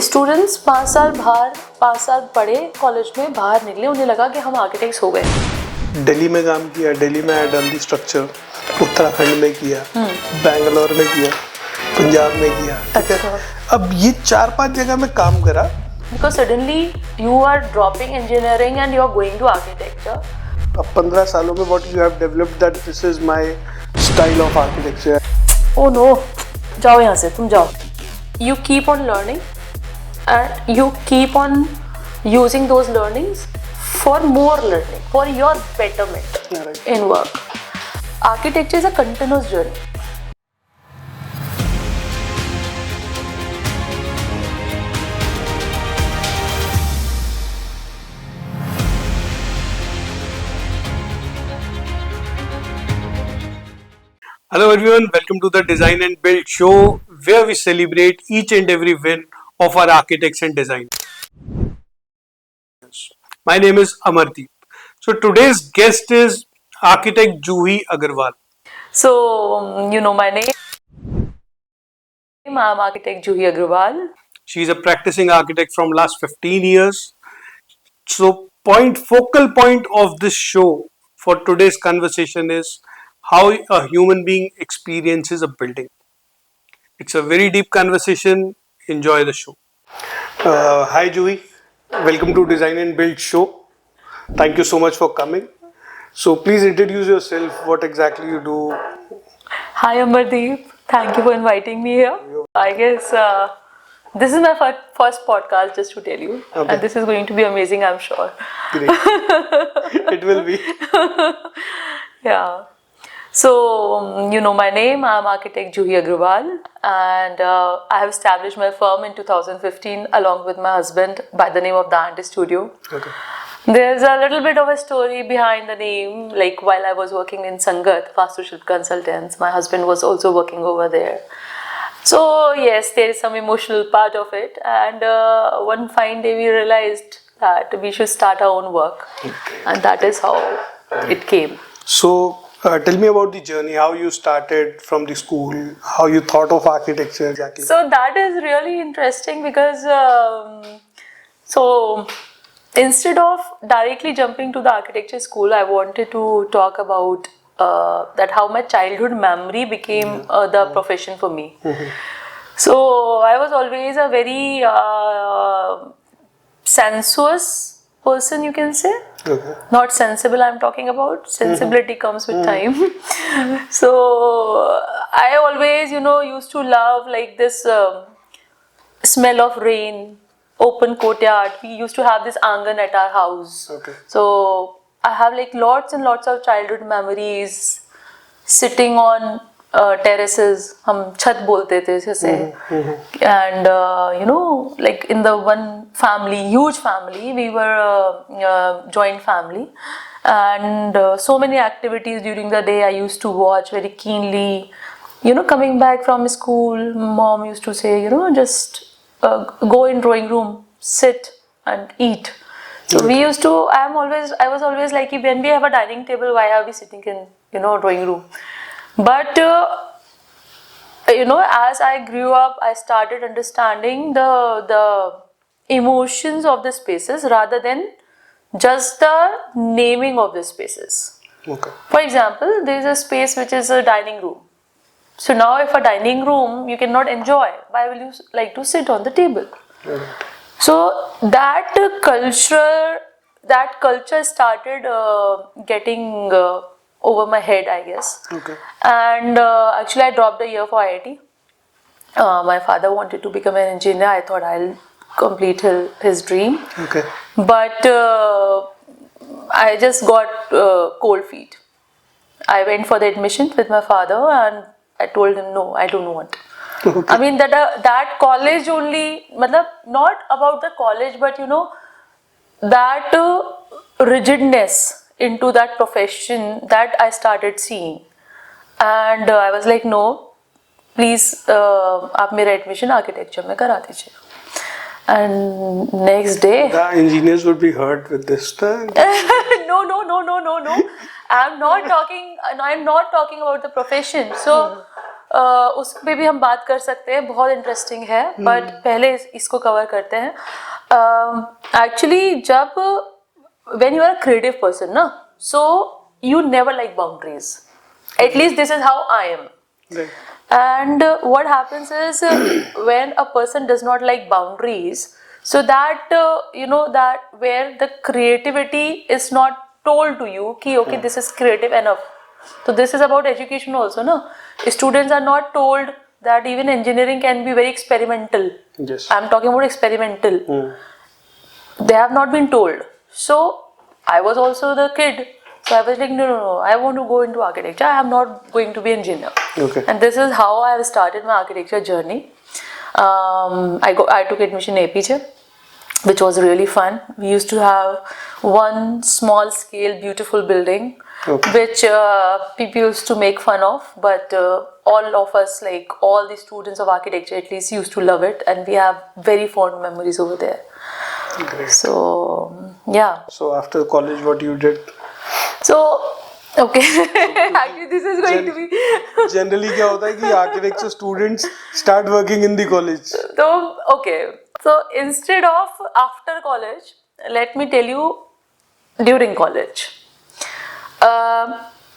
Students 5 साल पढ़े college में, बाहर निकले, उन्हें लगा कि हम आर्किटेक्ट्स हो गए। दिल्ली में काम किया, दिल्ली में I done the structure, Uttarakhand में किया, बैंगलोर में किया, पंजाब में किया। अच्छा। अब ये 4-5 जगह में काम करा। Because suddenly you are dropping engineering and you are going to architecture. अब 15 सालों में what you have developed that this is my style of architecture. Oh no, जाओ यहाँ से, तुम जाओ। You keep on learning and you keep on using those learnings for more learning, for your betterment in work. Architecture is a continuous journey. Hello everyone, welcome to the Design and Build show where we celebrate each and every win of our architects and designers. My name is Amardeep. So today's guest is architect Juhi Agarwal. So, you know my name. I'm architect Juhi Agarwal. She is a practicing architect from last 15 years. So focal point of this show for today's conversation is how a human being experiences a building. It's a very deep conversation. Enjoy the show. Hi Juhi, welcome to Design and Build show. Thank you so much for coming. So please introduce yourself, what exactly you do. Hi Amardeep, thank you for inviting me here. I guess this is my first podcast, just to tell you. Okay. And this is going to be amazing, I'm sure. Great. It will be. Yeah. So, you know my name, I'm architect Juhi Agarwal, and I have established my firm in 2015 along with my husband by the name of The Ant Studio. Okay. There's a little bit of a story behind the name. Like while I was working in Sangat, Vastu Shilp Consultants, my husband was also working over there. So yes, there is some emotional part of it, and one fine day we realized that we should start our own work, and that is how it came. So tell me about the journey, how you started from the school, how you thought of architecture exactly. So that is really interesting because so instead of directly jumping to the architecture school, I wanted to talk about that how my childhood memory became the profession for me. So I was always a very sensuous person, you can say. Okay. Not sensible, I'm talking about. Sensibility comes with time. So I always, used to love like this smell of rain, open courtyard. We used to have this angan at our house. Okay. So I have like lots and lots of childhood memories sitting on terraces. हम छत बोलते थे जैसे. And like in the one family, huge family, we were a joint family, and so many activities during the day I used to watch very keenly. Coming back from school, mom used to say, just go in drawing room, sit and eat. So we used to, I was always like, when we have a dining table, why are we sitting in, drawing room? But as I grew up, I started understanding the emotions of the spaces rather than just the naming of the spaces. Okay. For example, there is a space which is a dining room. So now if a dining room you cannot enjoy, why will you like to sit on the table? Right. So that culture started getting over my head, I guess. Okay. And actually I dropped a year for IIT. My father wanted to become an engineer. I thought I'll complete his dream. Okay. But I just got cold feet. I went for the admission with my father and I told him, no, I don't want. Okay. I mean that college only, not about the college, but that rigidness into that profession that I started seeing. And I was like, no, please, आप मेरा admission architecture में करा दीजिए. And next day, the engineers would be hurt with this. no. I'm not talking about the profession. So उस पे भी हम बात कर सकते हैं, बहुत इंटरेस्टिंग है, बट पहले इसको कवर करते हैं. एक्चुअली जब when you are a creative person na, so you never like boundaries, at least this is how I am. Right. And what happens is when a person does not like boundaries, so that that where the creativity is not told to you ki okay this is creative enough. So this is about education also, no? Students are not told that even engineering can be very experimental. Yes. I'm talking about experimental. They have not been told. So I was also the kid. So I was like, no, I want to go into architecture. I am not going to be engineer. Okay. And this is how I have started my architecture journey. I took admission in APJ, which was really fun. We used to have one small scale beautiful building, which people used to make fun of, but all of us, like all the students of architecture at least, used to love it, and we have very fond memories over there. Great. So yeah. So after college, what you did? So okay, actually this is going to be. Generally क्या होता है कि architecture students start working in the college. So okay, so instead of after college, let me tell you during college.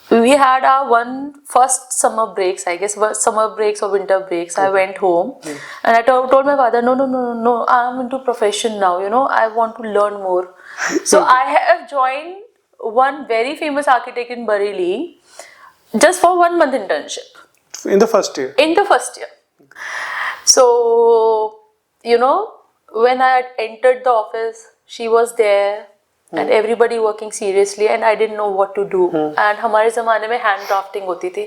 We had our one first summer breaks, I guess, summer breaks or winter breaks. I went home and I told my father, no, I'm into profession now, I want to learn more. So I have joined one very famous architect in Bareilly just for 1 month internship. In the first year? In the first year. So, when I had entered the office, she was there and everybody working seriously and I didn't know what to do. And हमारे ज़माने में hand drafting होती थी.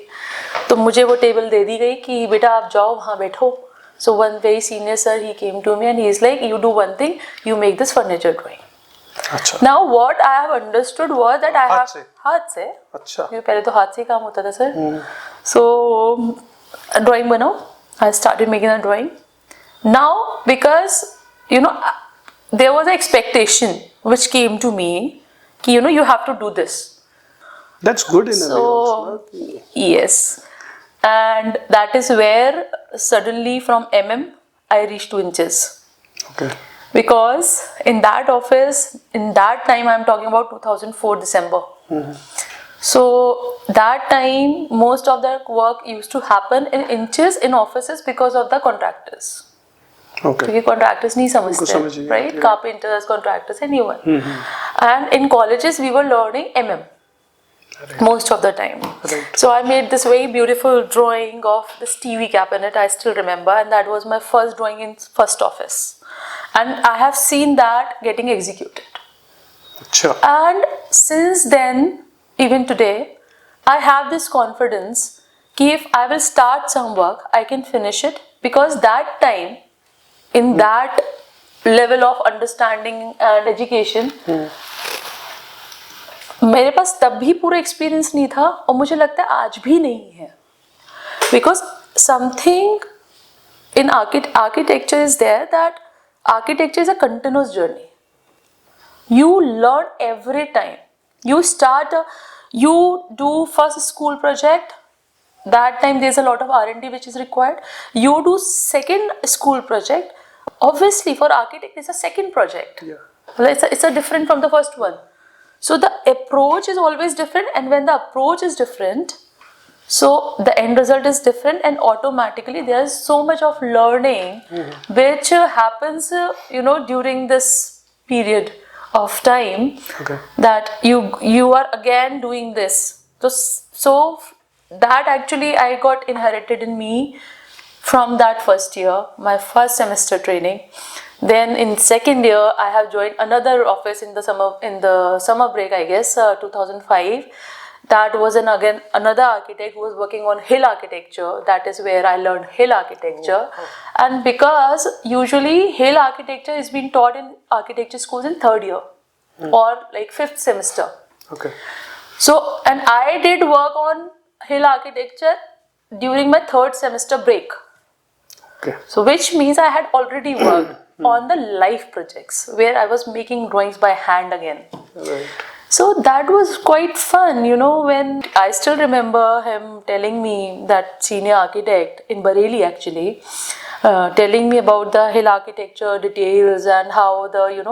तो मुझे वो table दे दी गई कि बेटा आप जाओ वहाँ बैठो. So one very senior sir, he came to me and he's like, you do one thing, you make this furniture drawing. अच्छा. Now what I have understood was that I have हाथ से. अच्छा. क्योंकि पहले तो हाथ से ही काम होता था सर. So drawing बनाओ. I started making a drawing. Now because there was an expectation which came to me कि you have to do this. That's good in a way also. Yes, and that is where suddenly from I reached 2 inches. Okay. Because in that office, in that time, I'm talking about 2004 December. So that time, most of the work used to happen in inches in offices because of the contractors. Okay. क्योंकि contractors नहीं समझते, right? Yeah. Carpenters, contractors, anyone. And in colleges, we were learning Right. most of the time. Right. So I made this very beautiful drawing of this TV cabinet, I still remember, and that was my first drawing in first office. And I have seen that getting executed. अच्छा. And since then, even today, I have this confidence that if I will start some work, I can finish it, because that time, in that level of understanding and education, मेरे पास तब भी पूरा experience नहीं था और मुझे लगता है आज भी नहीं है. Because something in architecture is there, that architecture is a continuous journey. You learn every time. You do first school project. That time there's a lot of R&D which is required. You do second school project. Obviously for architect it's a second project. Yeah. It's a different from the first one. So the approach is always different, and when the approach is different, so the end result is different, and automatically there's so much of learning which happens during this period of time. Okay. That you are again doing this. So that actually I got inherited in me from that first year, my first semester training. Then in second year, I have joined another office in the summer break, I guess, 2005. That was again another architect who was working on hill architecture. That is where I learned hill architecture. And because usually hill architecture is being taught in architecture schools in third year or like fifth semester. Okay. So, and I did work on hill architecture during my third semester break. Okay. So which means I had already worked on the live projects where I was making drawings by hand again. Right. So that was quite fun, when I still remember him telling me, that senior architect in Bareilly actually, telling me about the hill architecture details and how the,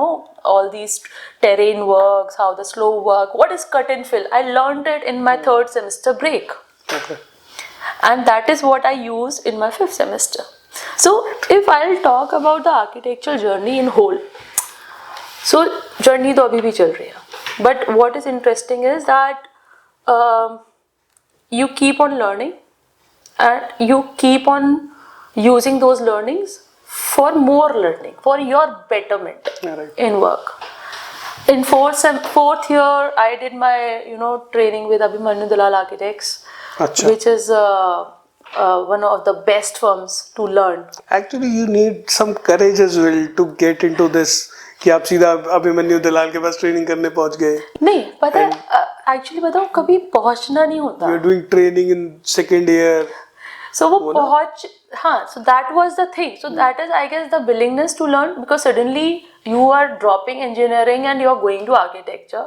all these terrain works, how the slope work, what is cut and fill. I learned it in my third semester break. Okay. And that is what I used in my fifth semester. So if I'll talk about the architectural journey in whole, so journey to abhi bhi chal rahi hai. But what is interesting is that you keep on learning and you keep on using those learnings for more learning, for your betterment Right. in work. In fourth year, I did my training with Abhimanyu Dalal Architects, Acha. which is one of the best firms to learn. Actually, you need some courage as well to get into this. कि आप सीधा अभिमन्यु दलाल के पास training करने पहुंच गए. नहीं पता है, एक्चुअली बताओ, कभी पहुंचना नहीं होता. You are doing training in second year. So वो पहुंच, हाँ, so that was the thing. So that is, I guess, the willingness to learn, because suddenly you are dropping engineering and you are going to architecture,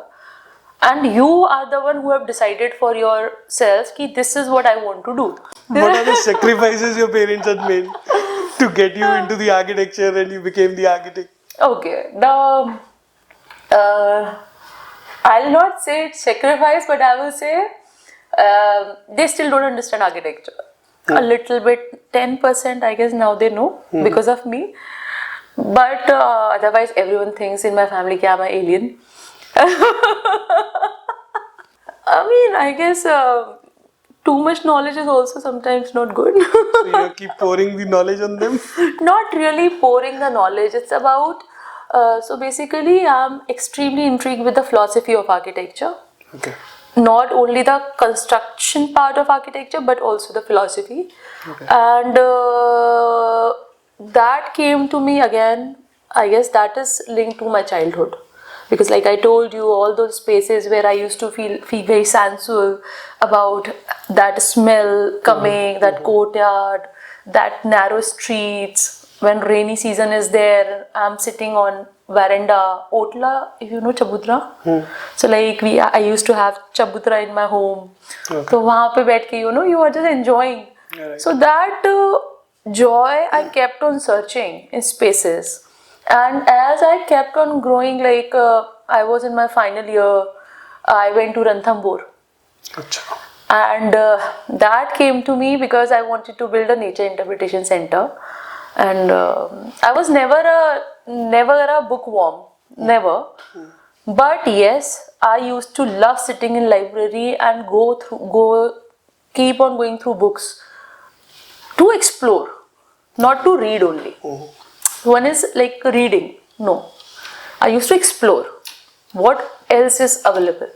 and you are the one who have decided for yourself कि this is what I want to do. What are the sacrifices your parents had made to get you into the architecture and you became the architect? Okay, now I'll not say it's sacrifice, but I will say they still don't understand architecture. A little bit, 10%, I guess now they know because of me. But otherwise, everyone thinks in my family that I'm an alien. I mean, I guess too much knowledge is also sometimes not good. So you keep pouring the knowledge on them? Not really pouring the knowledge. It's about, so basically, I'm extremely intrigued with the philosophy of architecture. Okay. Not only the construction part of architecture, but also the philosophy. Okay. And that came to me again, I guess that is linked to my childhood. Because like I told you, all those spaces where I used to feel very sensual about that smell coming, that courtyard, that narrow streets. When rainy season is there, I'm sitting on veranda, Otla, if you know Chabudra. So like I used to have Chabudra in my home. Okay. So वहाँ पे बैठ के, you are just enjoying. Right. So that joy I kept on searching in spaces. And as I kept on growing, like I was in my final year, I went to Ranthambore. Achha. And that came to me because I wanted to build a nature interpretation center. And I was never a bookworm, never. But yes, I used to love sitting in library and keep on going through books to explore, not to read only. One is like reading. No, I used to explore what else is available.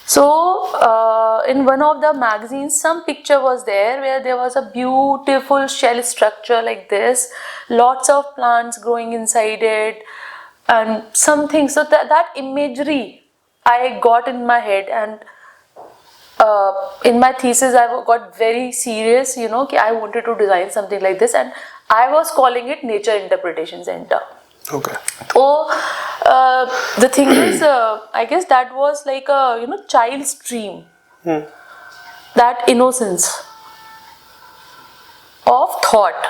So in one of the magazines, some picture was there where there was a beautiful shell structure like this, lots of plants growing inside it, and something. So that imagery I got in my head, and in my thesis I got very serious, कि I wanted to design something like this, and I was calling it Nature Interpretation Center. Okay. So the thing is, I guess that was like a child's dream. That innocence of thought.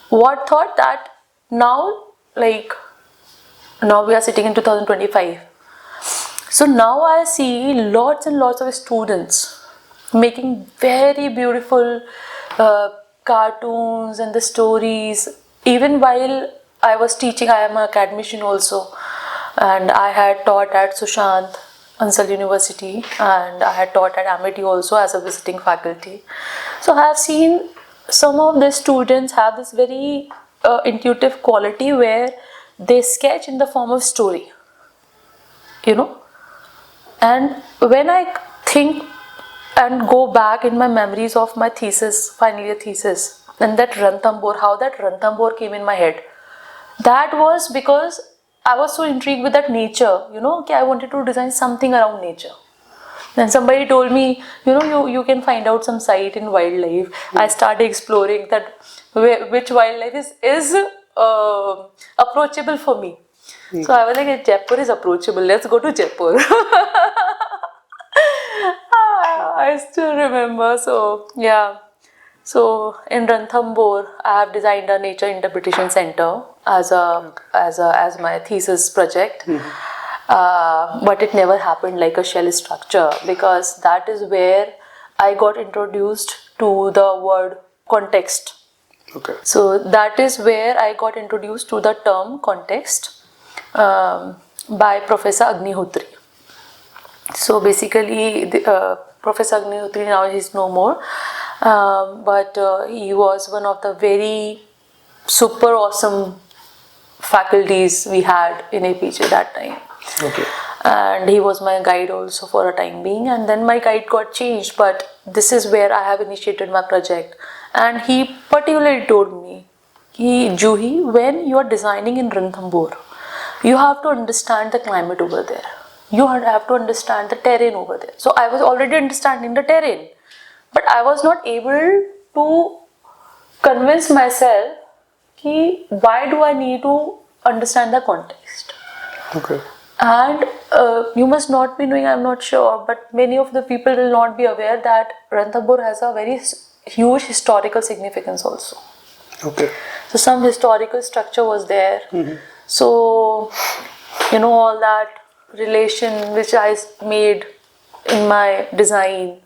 What thought? That now we are sitting in 2025. So now I see lots and lots of students making very beautiful cartoons and the stories. Even while I was teaching, I am an academician also, and I had taught at Sushant Ansal University, and I had taught at Amity also as a visiting faculty. So I have seen some of the students have this very intuitive quality where they sketch in the form of story, and when I think and go back in my memories of my thesis, final year thesis, and that Ranthambore, how that Ranthambore came in my head, that was because I was so intrigued with that nature, that I wanted to design something around nature. Then somebody told me, you can find out some site in wildlife. I started exploring that which wildlife is approachable for me. So I was like, Jaipur is approachable. Let's go to Jaipur. I still remember. So yeah. So in Ranthambore, I have designed a nature interpretation center as my thesis project. But it never happened like a shell structure, because that is where I got introduced to the word context. Okay. So that is where I got introduced to the term context by Professor Agnihotri. So basically, Professor Agnihotri, now he's no more, but he was one of the very super awesome faculties we had in APJ that time. Okay. And he was my guide also for a time being, and then my guide got changed, but this is where I have initiated my project. And he particularly told me, Juhi, when you are designing in Ranthambore, you have to understand the climate over there. You have to understand the terrain over there. So I was already understanding the terrain, but I was not able to convince myself why do I need to understand the context. Okay. And you must not be knowing, I'm not sure, but many of the people will not be aware that Ranthambore has a very huge historical significance also. Okay. So some historical structure was there. So, all that relation which I made in my design.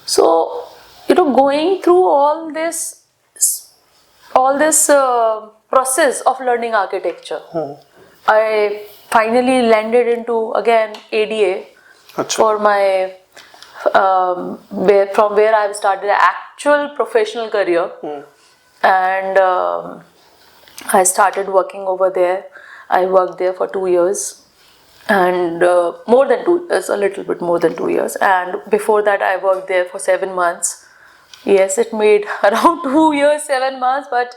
So, going through all this process of learning architecture, I finally landed into again ADA for my from where I started an actual professional career, and I started working over there. I worked there for 2 years, and more than 2 years, a little bit more than 2 years. And before that, I worked there for 7 months. Yes, it made around 2 years, 7 months, but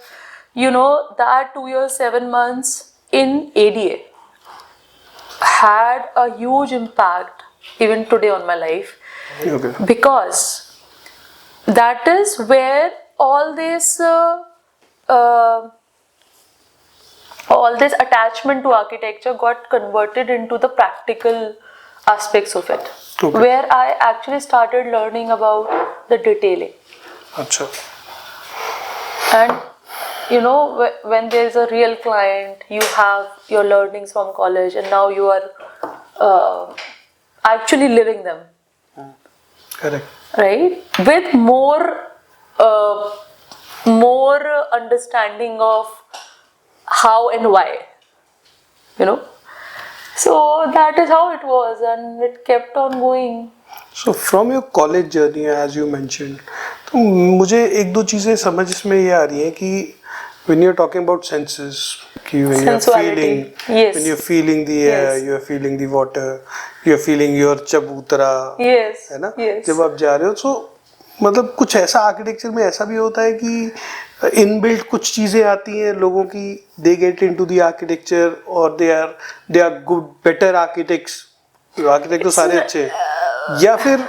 that 2 years, 7 months in ADA had a huge impact even today on my life. Okay. Because that is where all this attachment to architecture got converted into the practical aspects of it. Okay. Where I actually started learning about the detailing. Achha. And when there is a real client, you have your learnings from college, and now you are actually living them. Correct. Right? With more understanding of how and why. So that is how it was, and it kept on going. So from your college journey, as you mentioned, तो मुझे एक दो चीजें समझ इसमें ये आ रही हैं कि when you're talking about senses, कि when Sensuality. when you're feeling the air, Yes. you're feeling the water, you're feeling your चबूतरा, Yes. है ना? Yes. जब आप जा रहे हो तो मतलब कुछ ऐसा आर्किटेक्चर में ऐसा भी होता है कि इनबिल्ट कुछ चीजें आती हैं लोगों की, they get into the architecture or they are good better architects. Architect तो सारे अच्छे हैं, या फिर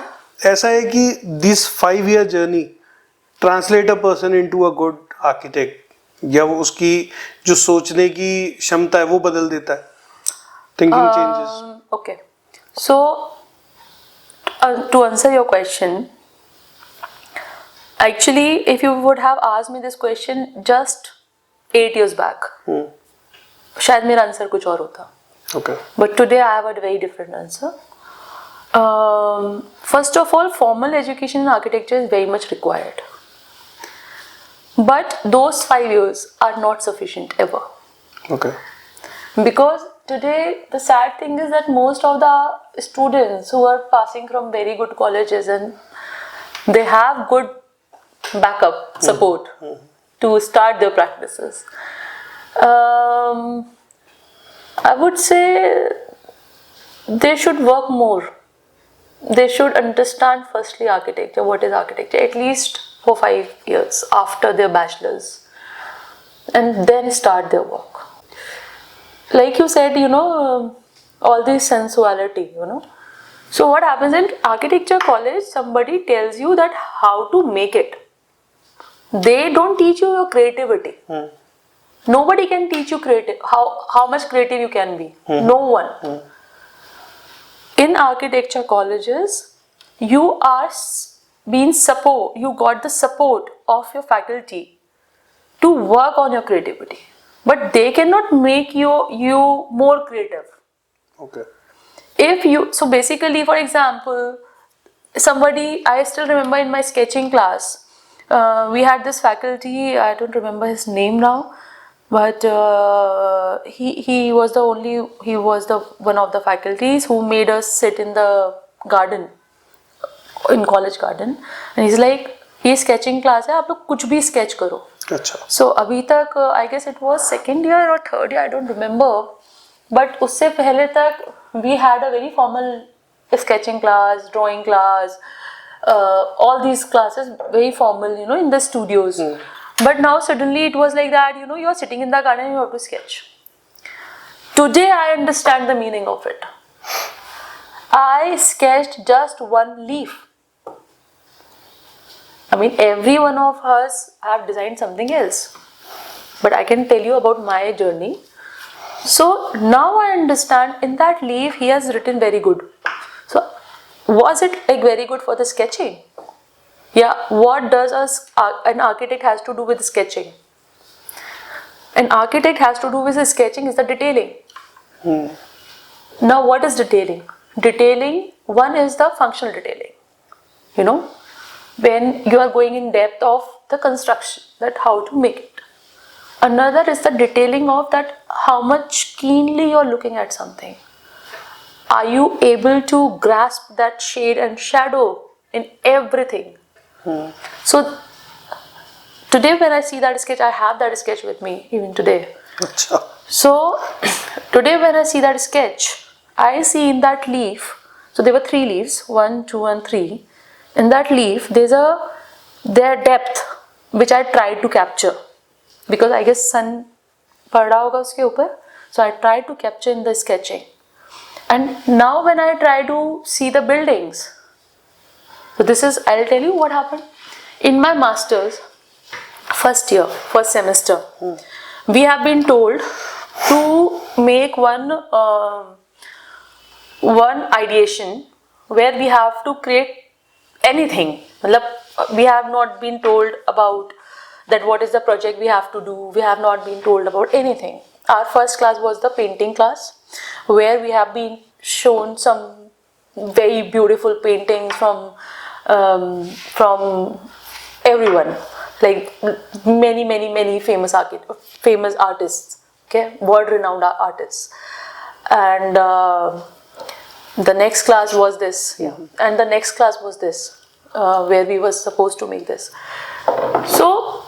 ऐसा है कि this 5-year journey translate a person into a good architect, या वो उसकी जो सोचने की क्षमता है वो बदल देता है, thinking changes. Okay. So, to answer your question, actually, if you would have asked me this question just 8 years back, शायद मेरा आंसर कुछ और होता. Okay. But today I have a very different answer. First of all, formal education in architecture is very much required. But those 5 years are not sufficient ever. Okay. Because today the sad thing is that most of the students who are passing from very good colleges, and they have good backup support to start their practices. I would say they should work more. They should understand firstly architecture, what is architecture, at least for 5 years after their bachelor's, and then start their work. Like you said, all this sensuality, So what happens in architecture college, somebody tells you that how to make it. They don't teach you your creativity. Nobody can teach you creative, how much creative you can be. No one. In architecture colleges, you are you got the support of your faculty to work on your creativity. But they cannot make you more creative. Okay. So basically, for example, I still remember in my sketching class, we had this faculty, I don't remember his name now, but he was the one of the faculties who made us sit in the garden, in college garden, and he's like, ये sketching class है, आप लोग कुछ भी sketch करो. अच्छा. So अभी तक I guess it was second year or third year, I don't remember, but उससे पहले तक we had a very formal sketching class, drawing class, all these classes very formal, in the studios. But now suddenly it was like that, you are sitting in the garden and you have to sketch. Today I understand the meaning of it. I sketched just one leaf. I mean, every one of us have designed something else, but I can tell you about my journey. So now I understand, in that leaf he has written very good. So was it like very good for the sketching? Yeah. What does an architect has to do with sketching? An architect has to do with his sketching is the detailing. Now what is detailing? Detailing, one is the functional detailing. When you are going in depth of the construction, that how to make it. Another is the detailing of that how much keenly you are looking at something. Are you able to grasp that shade and shadow in everything? So today when I see that sketch, I have that sketch with me even today. अच्छा. So today when I see that sketch, I see in that leaf, so there were 3 leaves, 1, 2 and 3. In that leaf, their depth, which I tried to capture, because I guess sun पड़ रहा होगा उसके ऊपर, so I tried to capture in the sketching. And now when I try to see the buildings, so I'll tell you what happened. In my master's, first semester, we have been told to make one ideation where we have to create anything. We have not been told about that what is the project we have to do. We have not been told about anything. Our first class was the painting class, where we have been shown some very beautiful paintings from everyone, like many famous artists, okay, world-renowned artists. And the next class was this, and the next class was this, where we were supposed to make this. So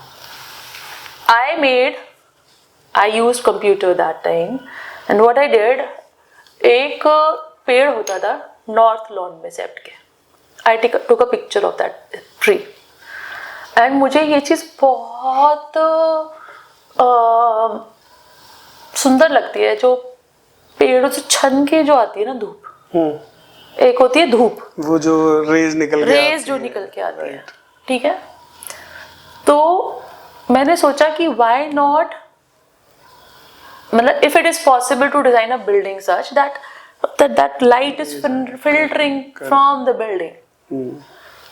I used computer that time, and what I did, एक पेड़ होता था north lawn में सेप्ट के. I took a picture of that tree, and मुझे ये चीज़ बहुत सुंदर लगती है, जो पेड़ों से छन के जो आती है ना धूप. एक होती है धूप, वो जो रेज निकल के आती है, ठीक है. तो मैंने सोचा कि why not, मतलब if it is possible to design a building such that light is filtering from the building,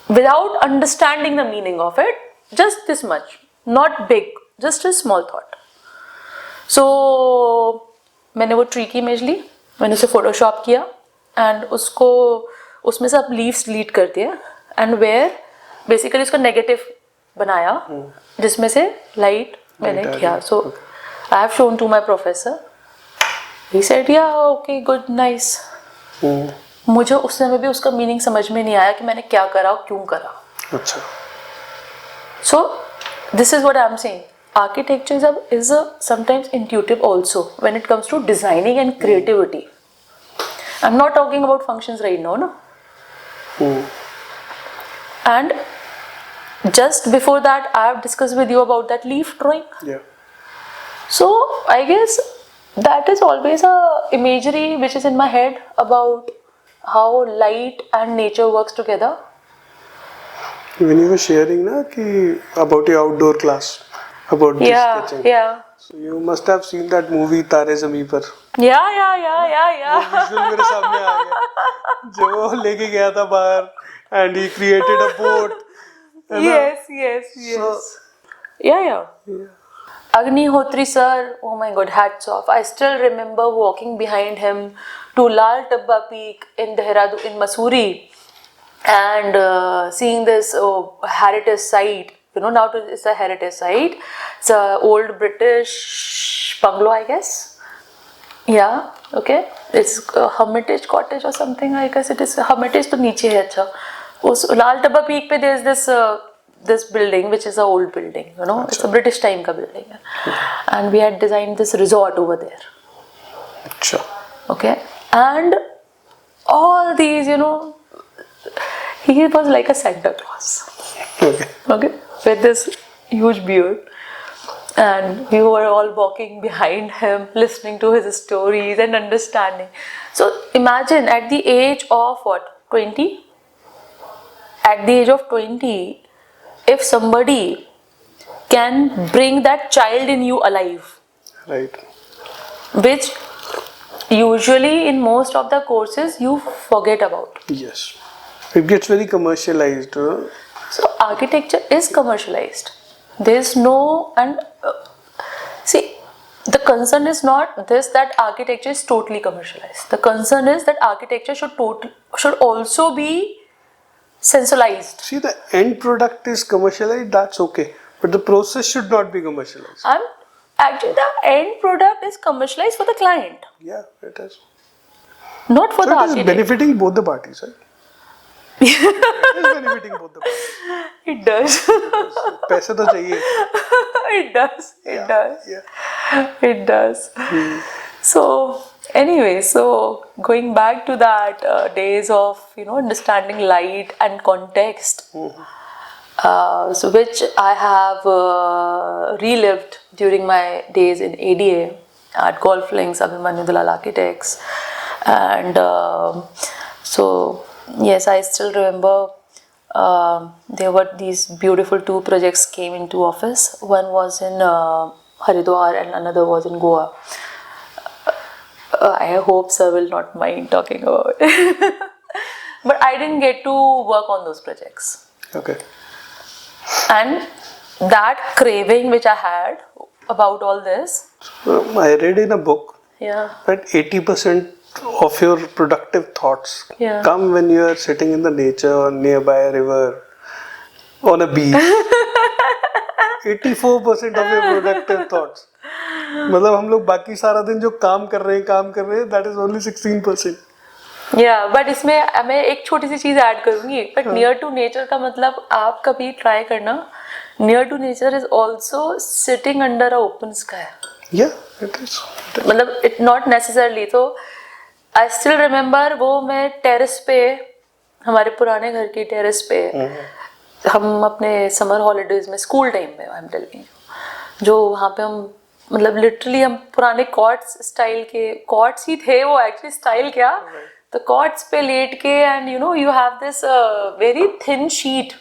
without understanding the meaning of it, just this much, not big, just a small thought. So मैंने वो tree की image ली, मैंने उसे Photoshop किया, and उसमें से अब leaves delete कर दिए, एंड वेयर बेसिकली उसका नेगेटिव बनाया, जिसमें से लाइट मैंने किया. So I have shown to my professor, he said yeah okay good nice. मुझे उस समय भी उसका मीनिंग समझ में नहीं आया कि मैंने क्या करा और क्यों करा. अच्छा. So this is what I am saying. Architecture is sometimes intuitive also when it comes to designing and creativity. I'm not talking about functions right now, no? And just before that, I have discussed with you about that leaf drawing. Yeah. So I guess that is always a imagery which is in my head about how light and nature works together. When you were sharing na, about your outdoor class, about this sketching. Yeah. So you must have seen that movie तारे ज़मीं पर. Yeah. Visual मेरे सामने आ गया जो वो लेके गया था बाहर and he created a boat. है ना? Yes. So, Yeah. Agnihotri sir, oh my god, hats off. I still remember walking behind him to Lal Tabba Peak in Dehradun, in Mussoorie, and seeing this heritage site. You know, now it's a heritage site. It's a old British bungalow, I guess. Yeah, okay. It's a Hermitage cottage or something. I guess it is Hermitage. तो नीचे है अच्छा. उस लाल Tabba peak पे there's this building which is a old building. You know, it's a British time का building है. And we had designed this resort over there. अच्छा. Okay, and all these, you know, he was like a Santa Claus. Okay, with this huge beard. And we were all walking behind him, listening to his stories and understanding. So imagine at the age of what, 20? At the age of 20, if somebody can bring that child in you alive, Right. which usually in most of the courses you forget about. Yes. It gets very commercialized. So architecture is commercialized. There's no, and see, the concern is not this that architecture is totally commercialized. The concern is that architecture should also be sensualized. See, the end product is commercialized, that's okay. But the process should not be commercialized. And actually the end product is commercialized for the client, Yeah, it is. not for So the it is architect. benefiting both the parties, right? It is benefiting both the parties. It does. पैसे तो चाहिए. It does. Yeah. It does. So anyway, so going back to that days of, you know, understanding light and context, so which I have relived during my days in ADA at Golf Links, Abhimanyu Dalal Architects, and so yes, I still remember. There were these beautiful two projects came into office. One was in Haridwar and another was in Goa. I hope sir will not mind talking about it. But I didn't get to work on those projects. Okay. And that craving which I had about all this. I read in a book Yeah. that 80% of your productive thoughts Yeah. come when you are sitting in the nature or nearby a river, on a beach. 84% of your productive thoughts. मतलब हम लोग बाकी सारा दिन जो काम कर रहे हैं that is only 16%. Yeah, but इसमें मैं एक छोटी सी चीज ऐड करूंगी. But near to nature का मतलब आप कभी ट्राई करना. Near to nature is also sitting under a open sky. Yeah, it is. मतलब it not necessarily. तो I still remember वो मैं टेरेस पे, हमारे पुराने घर की टेरेस पे, हम अपने समर हॉलीडेज में स्कूल टाइम में, आई एम टेलिंग यू, जो वहाँ पे हम मतलब लिटरली हम पुराने कॉट्स स्टाइल के, कॉट्स ही थे वो एक्चुअली, स्टाइल क्या, तो कॉट्स पे लेट के, and you know you have this very thin sheet,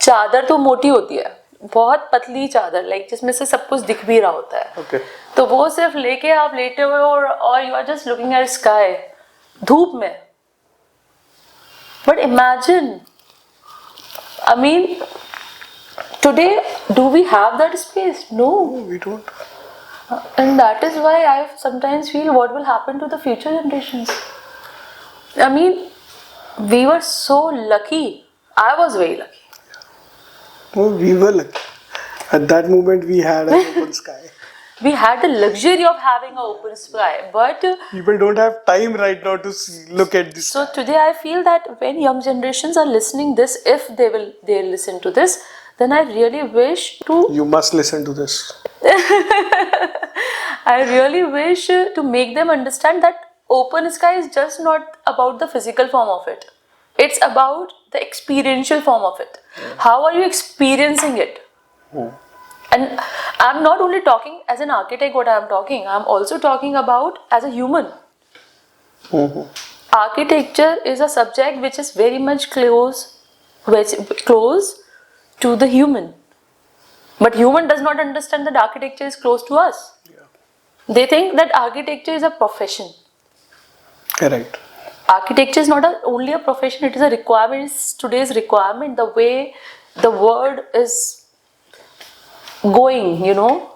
चादर तो मोटी होती है, बहुत पतली चादर, लाइक जिसमें से सब कुछ दिख भी रहा होता है. Okay. तो वो सिर्फ लेके आप लेटे हुए और you are just looking at sky धूप में. But imagine, I mean today do we have that space? No, We don't. and that is why I sometimes feel what will happen to the future generations. I mean, we were so lucky. I was very lucky. Oh, we were lucky. At that moment, we had an open sky. We had the luxury of having an open sky, but People don't have time right now to look at this. so today I feel that when young generations are listening this, if they listen to this, then I really wish to You must listen to this. I really wish to make them understand that open sky is just not about the physical form of it. It's about the experiential form of it. How are you experiencing it? And I'm not only talking as an architect what I'm talking, I'm also talking about as a human. Architecture is a subject which is very much close to the human. But human does not understand that architecture is close to us. Yeah. They think that architecture is a profession. Correct. Architecture is not only a profession, it is a requirement, it's today's requirement, the way the world is going, you know.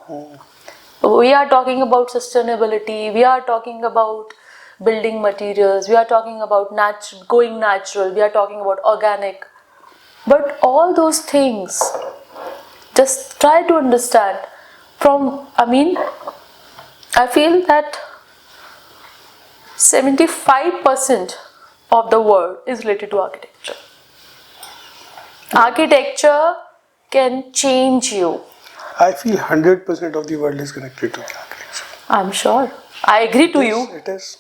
We are talking about sustainability, we are talking about building materials, we are talking about going natural, we are talking about organic. But all those things, just try to understand I feel that 75% of the world is related to architecture. Architecture can change you. I feel 100% of the world is connected to architecture. I'm sure. I agree to you. It is.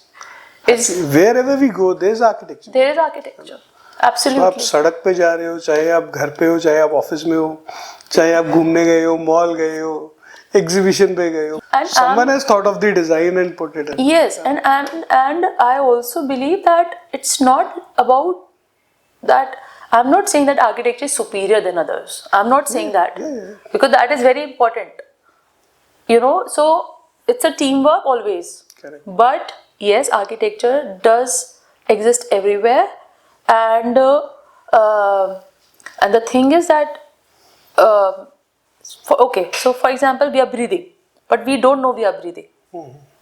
It's, Wherever we go, there is architecture. there is architecture. तो आप Absolutely. सड़क पे जा रहे हो, चाहे आप घर पे हो, चाहे आप ऑफिस में हो, चाहे आप घूमने गए हो, मॉल गए हो, एग्जीबिशन पे गए हो, And someone has thought of the design and put it in. Yes, and I also believe that it's not about that. I'm not saying that architecture is superior than others. I'm not saying that because that is very important. You know, so it's a teamwork always. Correct. But yes, architecture does exist everywhere, and the thing is that so for example, we are breathing, but we don't know we are breathing.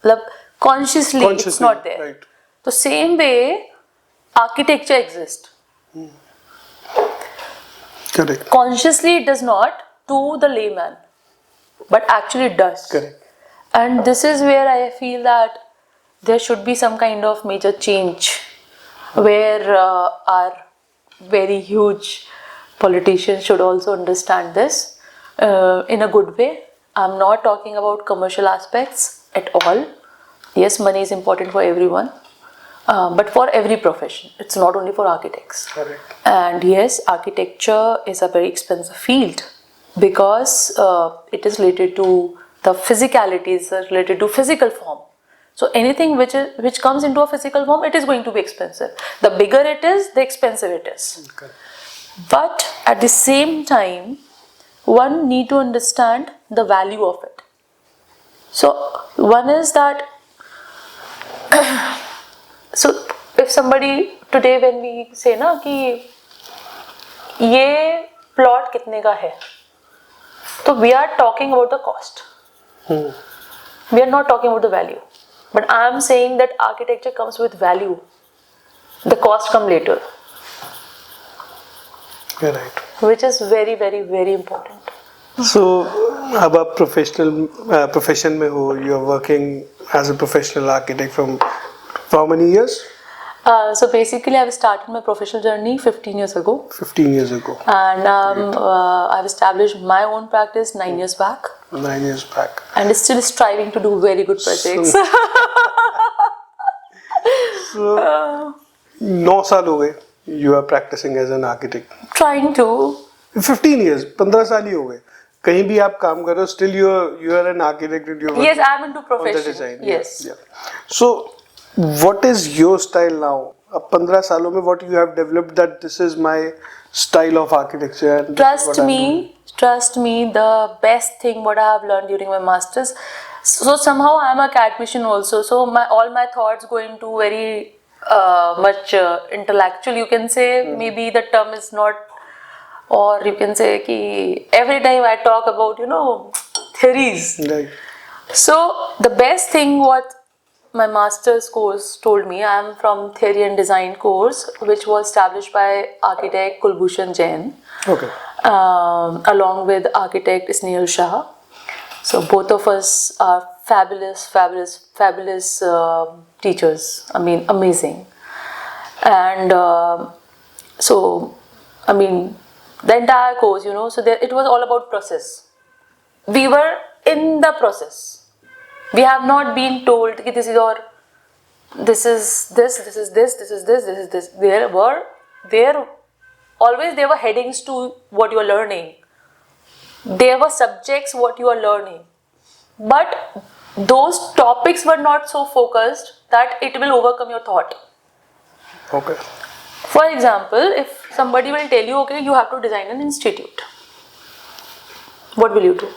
Like, consciously, it's not there. Right. The same way, architecture exists. Correct. Consciously, it does not to the layman, but actually it does. Correct. And this is where I feel that there should be some kind of major change where our very huge politicians should also understand this in a good way. I'm not talking about commercial aspects at all. Yes, money is important for everyone, but for every profession. It's not only for architects. Correct. And yes, architecture is a very expensive field because it is related to the physicalities, related to physical form. So anything which comes into a physical form, it is going to be expensive. The bigger it is, the expensive it is. Correct. But at the same time, one need to understand the value of it. So one is that so if somebody today when we say ना कि ये plot कितने का है, तो we are talking about the cost. We are not talking about the value. But I am saying that architecture comes with value. The cost come later. You're right. Which is very, very, very important. So, अब आप profession में हो, you are working as a professional architect from how many years? So basically, I've started my professional journey 15 years ago. 15 years ago. And I've established my own practice 9 years back. 9 years back. And still striving to do very good projects. So 9 साल हो गए. You are practicing as an architect. Trying to. 15 years. 15 साल ही हो गए. कहीं भी आप काम कर रहे हो, still you are an architect and you are Yes, I'm into on the profession. design. Yes. Yeah. So, what is your style now? अब 15 सालों में what you have developed that this is my style of architecture. And Trust me, the best thing what I have learned during my masters. So somehow I'm a academician also. So all my thoughts go into very much intellectual. You can say maybe the term is not, or you can say ki every time I talk about theories. Right. So the best thing what my master's course told me, I am from Theory and Design course, which was established by architect Kulbhushan Jain. Okay. Along with architect Snehal Shah. So both of us are fabulous teachers. I mean, amazing. And the entire course, so it was all about process. We were in the process. We have not been told that this is this. There were headings to what you are learning. There were subjects what you are learning. But those topics were not so focused that it will overcome your thought. Okay. For example, if somebody will tell you, okay, you have to design an institute. what will you do?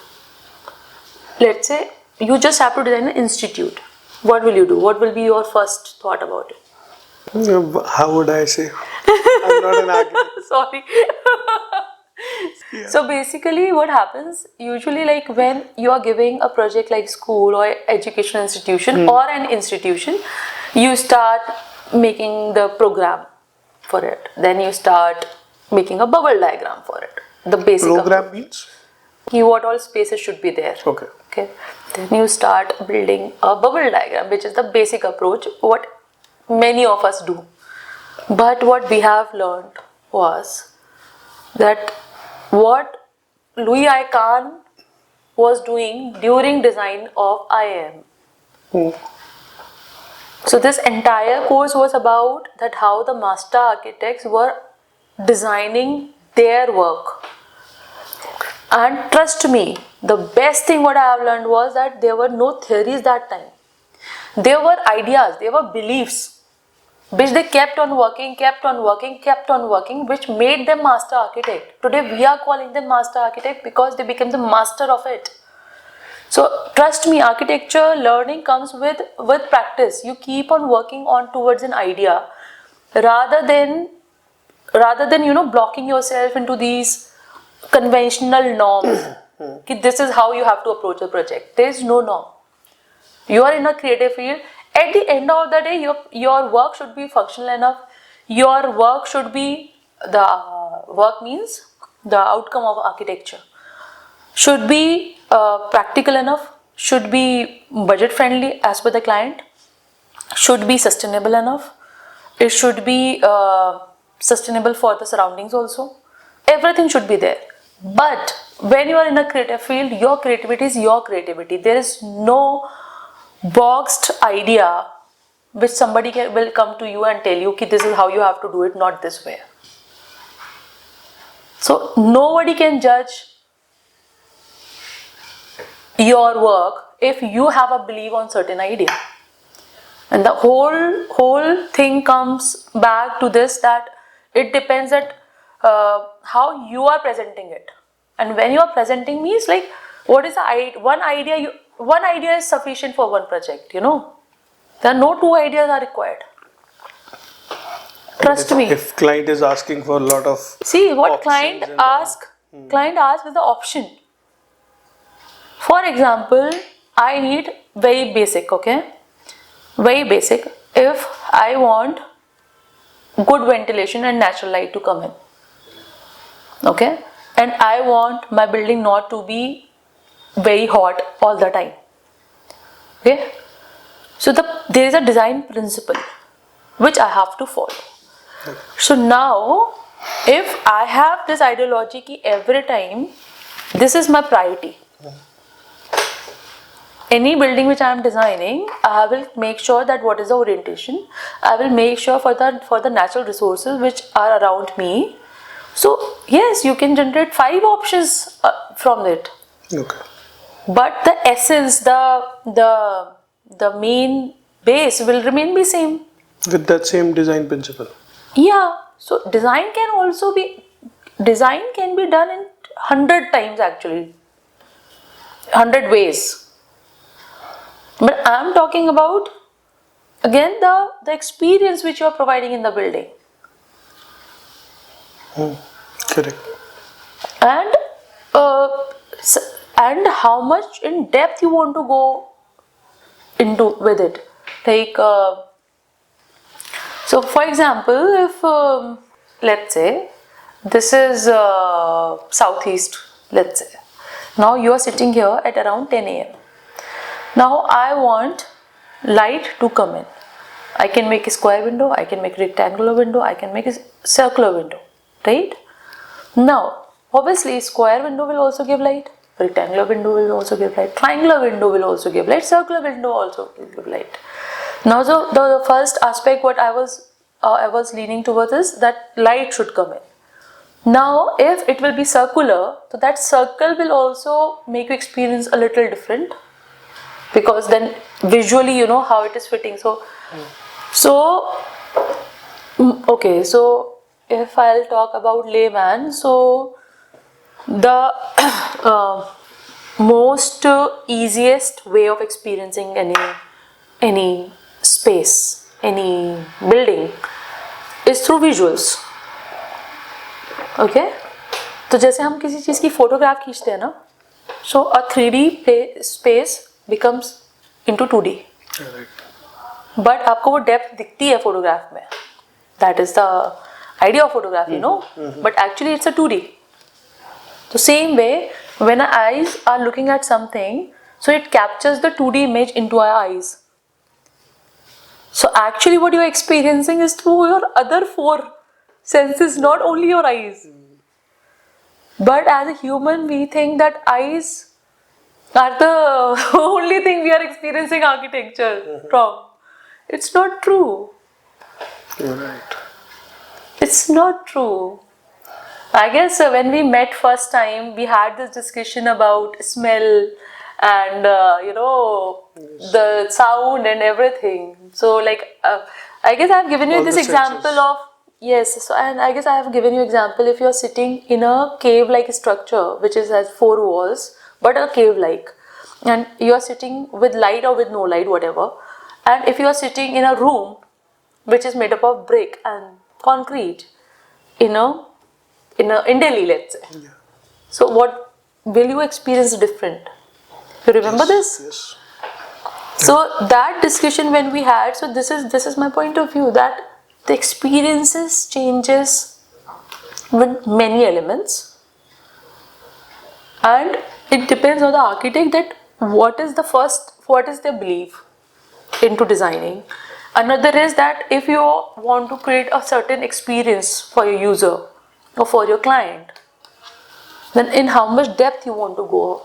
Let's say you just have to design an institute. What will you do? What will be your first thought about it? How would I say? I'm not an architect. Sorry. So basically what happens usually, like when you are giving a project like school or educational institution or an institution, you start making the program for it. Then you start making a bubble diagram for it. The basic Program means? what all spaces should be there. Okay. Okay. Then you start building a bubble diagram, which is the basic approach what many of us do. But what we have learned was that what Louis I. Kahn was doing during design of IIM. So this entire course was about that how the master architects were designing their work. And trust me, the best thing what I have learned was that there were no theories that time. There were ideas, there were beliefs, which they kept on working, which made them master architect. Today we are calling them master architect because they became the master of it. So trust me, architecture learning comes with practice. You keep on working on towards an idea rather than blocking yourself into these conventional norms. This is how you have to approach a project. There is no norm. You are in a creative field. At the end of the day, your work should be functional enough. Your work should be, work means the outcome of architecture, should be practical enough, should be budget friendly as per the client, should be sustainable enough, it should be sustainable for the surroundings also. Everything should be there. But when you are in a creative field, your creativity is your creativity. There is no boxed idea which somebody will come to you and tell you that this is how you have to do it, not this way. So nobody can judge your work if you have a belief on certain idea. And the whole thing comes back to this, that it depends at how you are presenting it. And when you are presenting means like, what is the one idea is sufficient for one project, There are no two ideas are required. Trust me. If client is asking for a lot of see what client asks is the option. For example, I need very basic, okay? Very basic. If I want good ventilation and natural light to come in, okay? And I want my building not to be very hot all the time, okay? So there is a design principle which I have to follow. So now, if I have this ideology ki every time, this is my priority. Any building which I am designing, I will make sure that what is the orientation. I will make sure for the natural resources which are around me. So yes, you can generate 5 options from it. Okay. But the essence, the main base will remain the same. With that same design principle. Yeah. So design can be done in 100 times actually. 100 ways. But I am talking about again the experience which you are providing in the building. Correct. And how much in depth you want to go into with it. Like so for example, if let's say this is southeast, let's say. Now you are sitting here at around 10 a.m. Now I want light to come in. I can make a square window, I can make a rectangular window, I can make a circular window, right? Now, obviously square window will also give light, rectangular window will also give light, triangular window will also give light, circular window also will give light. Now so the first aspect what I was leaning towards is that light should come in. Now if it will be circular, so that circle will also make you experience a little different. Because then visually you know how it is fitting. Okay, so if I'll talk about layman, so The most easiest way of experiencing any space, any building is through visuals. Okay? तो जैसे हम किसी चीज़ की photograph खींचते हैं ना, so a 3D space becomes into 2D. But आपको वो डेप्थ दिखती है फोटोग्राफ में. That is the idea of photography, you know. But actually it's a 2D. So same way, when our eyes are looking at something, so it captures the 2D image into our eyes. So actually what you are experiencing is through your other 4 senses, not only your eyes. But as a human, we think that eyes are the only thing we are experiencing architecture from. It's not true. Right. It's not true. I guess when we met first time, we had this discussion about smell and the sound and everything. So like I guess I have given you All this the example senses. of yes. So and I guess I have given you example if you are sitting in a cave-like structure which has 4 walls, but a cave-like, and you are sitting with light or with no light, whatever. And if you are sitting in a room which is made up of brick and concrete, in Delhi, let's say. Yeah. So what will you experience different? You remember this? Yes. So that discussion when we had, so this is my point of view, that the experiences changes with many elements, and it depends on the architect that what is their belief into designing. Another is that if you want to create a certain experience for your user or for your client, then in how much depth you want to go.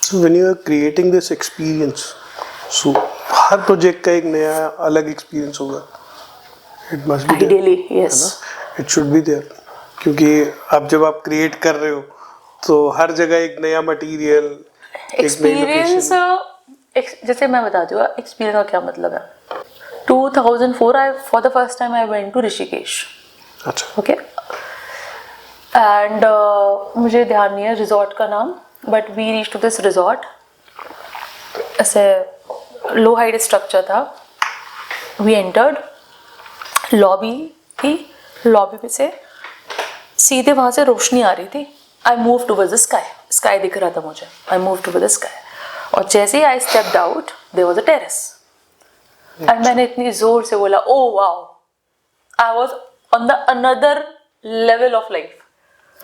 So when you are creating this experience, so her project का एक नया अलग experience होगा. It must be there. Ideally, yes. It should be there. क्योंकि अब जब आप create कर रहे हो, तो हर जगह एक नया material, एक नई Experience, location. जैसे मैं बताती हूँ, experience का क्या मतलब है. 2004, for the first time I went to Rishikesh. अच्छा. Okay. And मुझे ध्यान नहीं है resort का नाम, but we reached to this resort. ऐसे low height structure था. We entered. Lobby थी. Lobby में से सीधे वहाँ से रोशनी आ रही थी. I moved towards the sky. Sky दिख रहा था मुझे. I moved towards the sky. और जैसे ही I stepped out, there was a terrace. And मैंने इतनी जोर से बोला, oh wow, I was on the another level of life.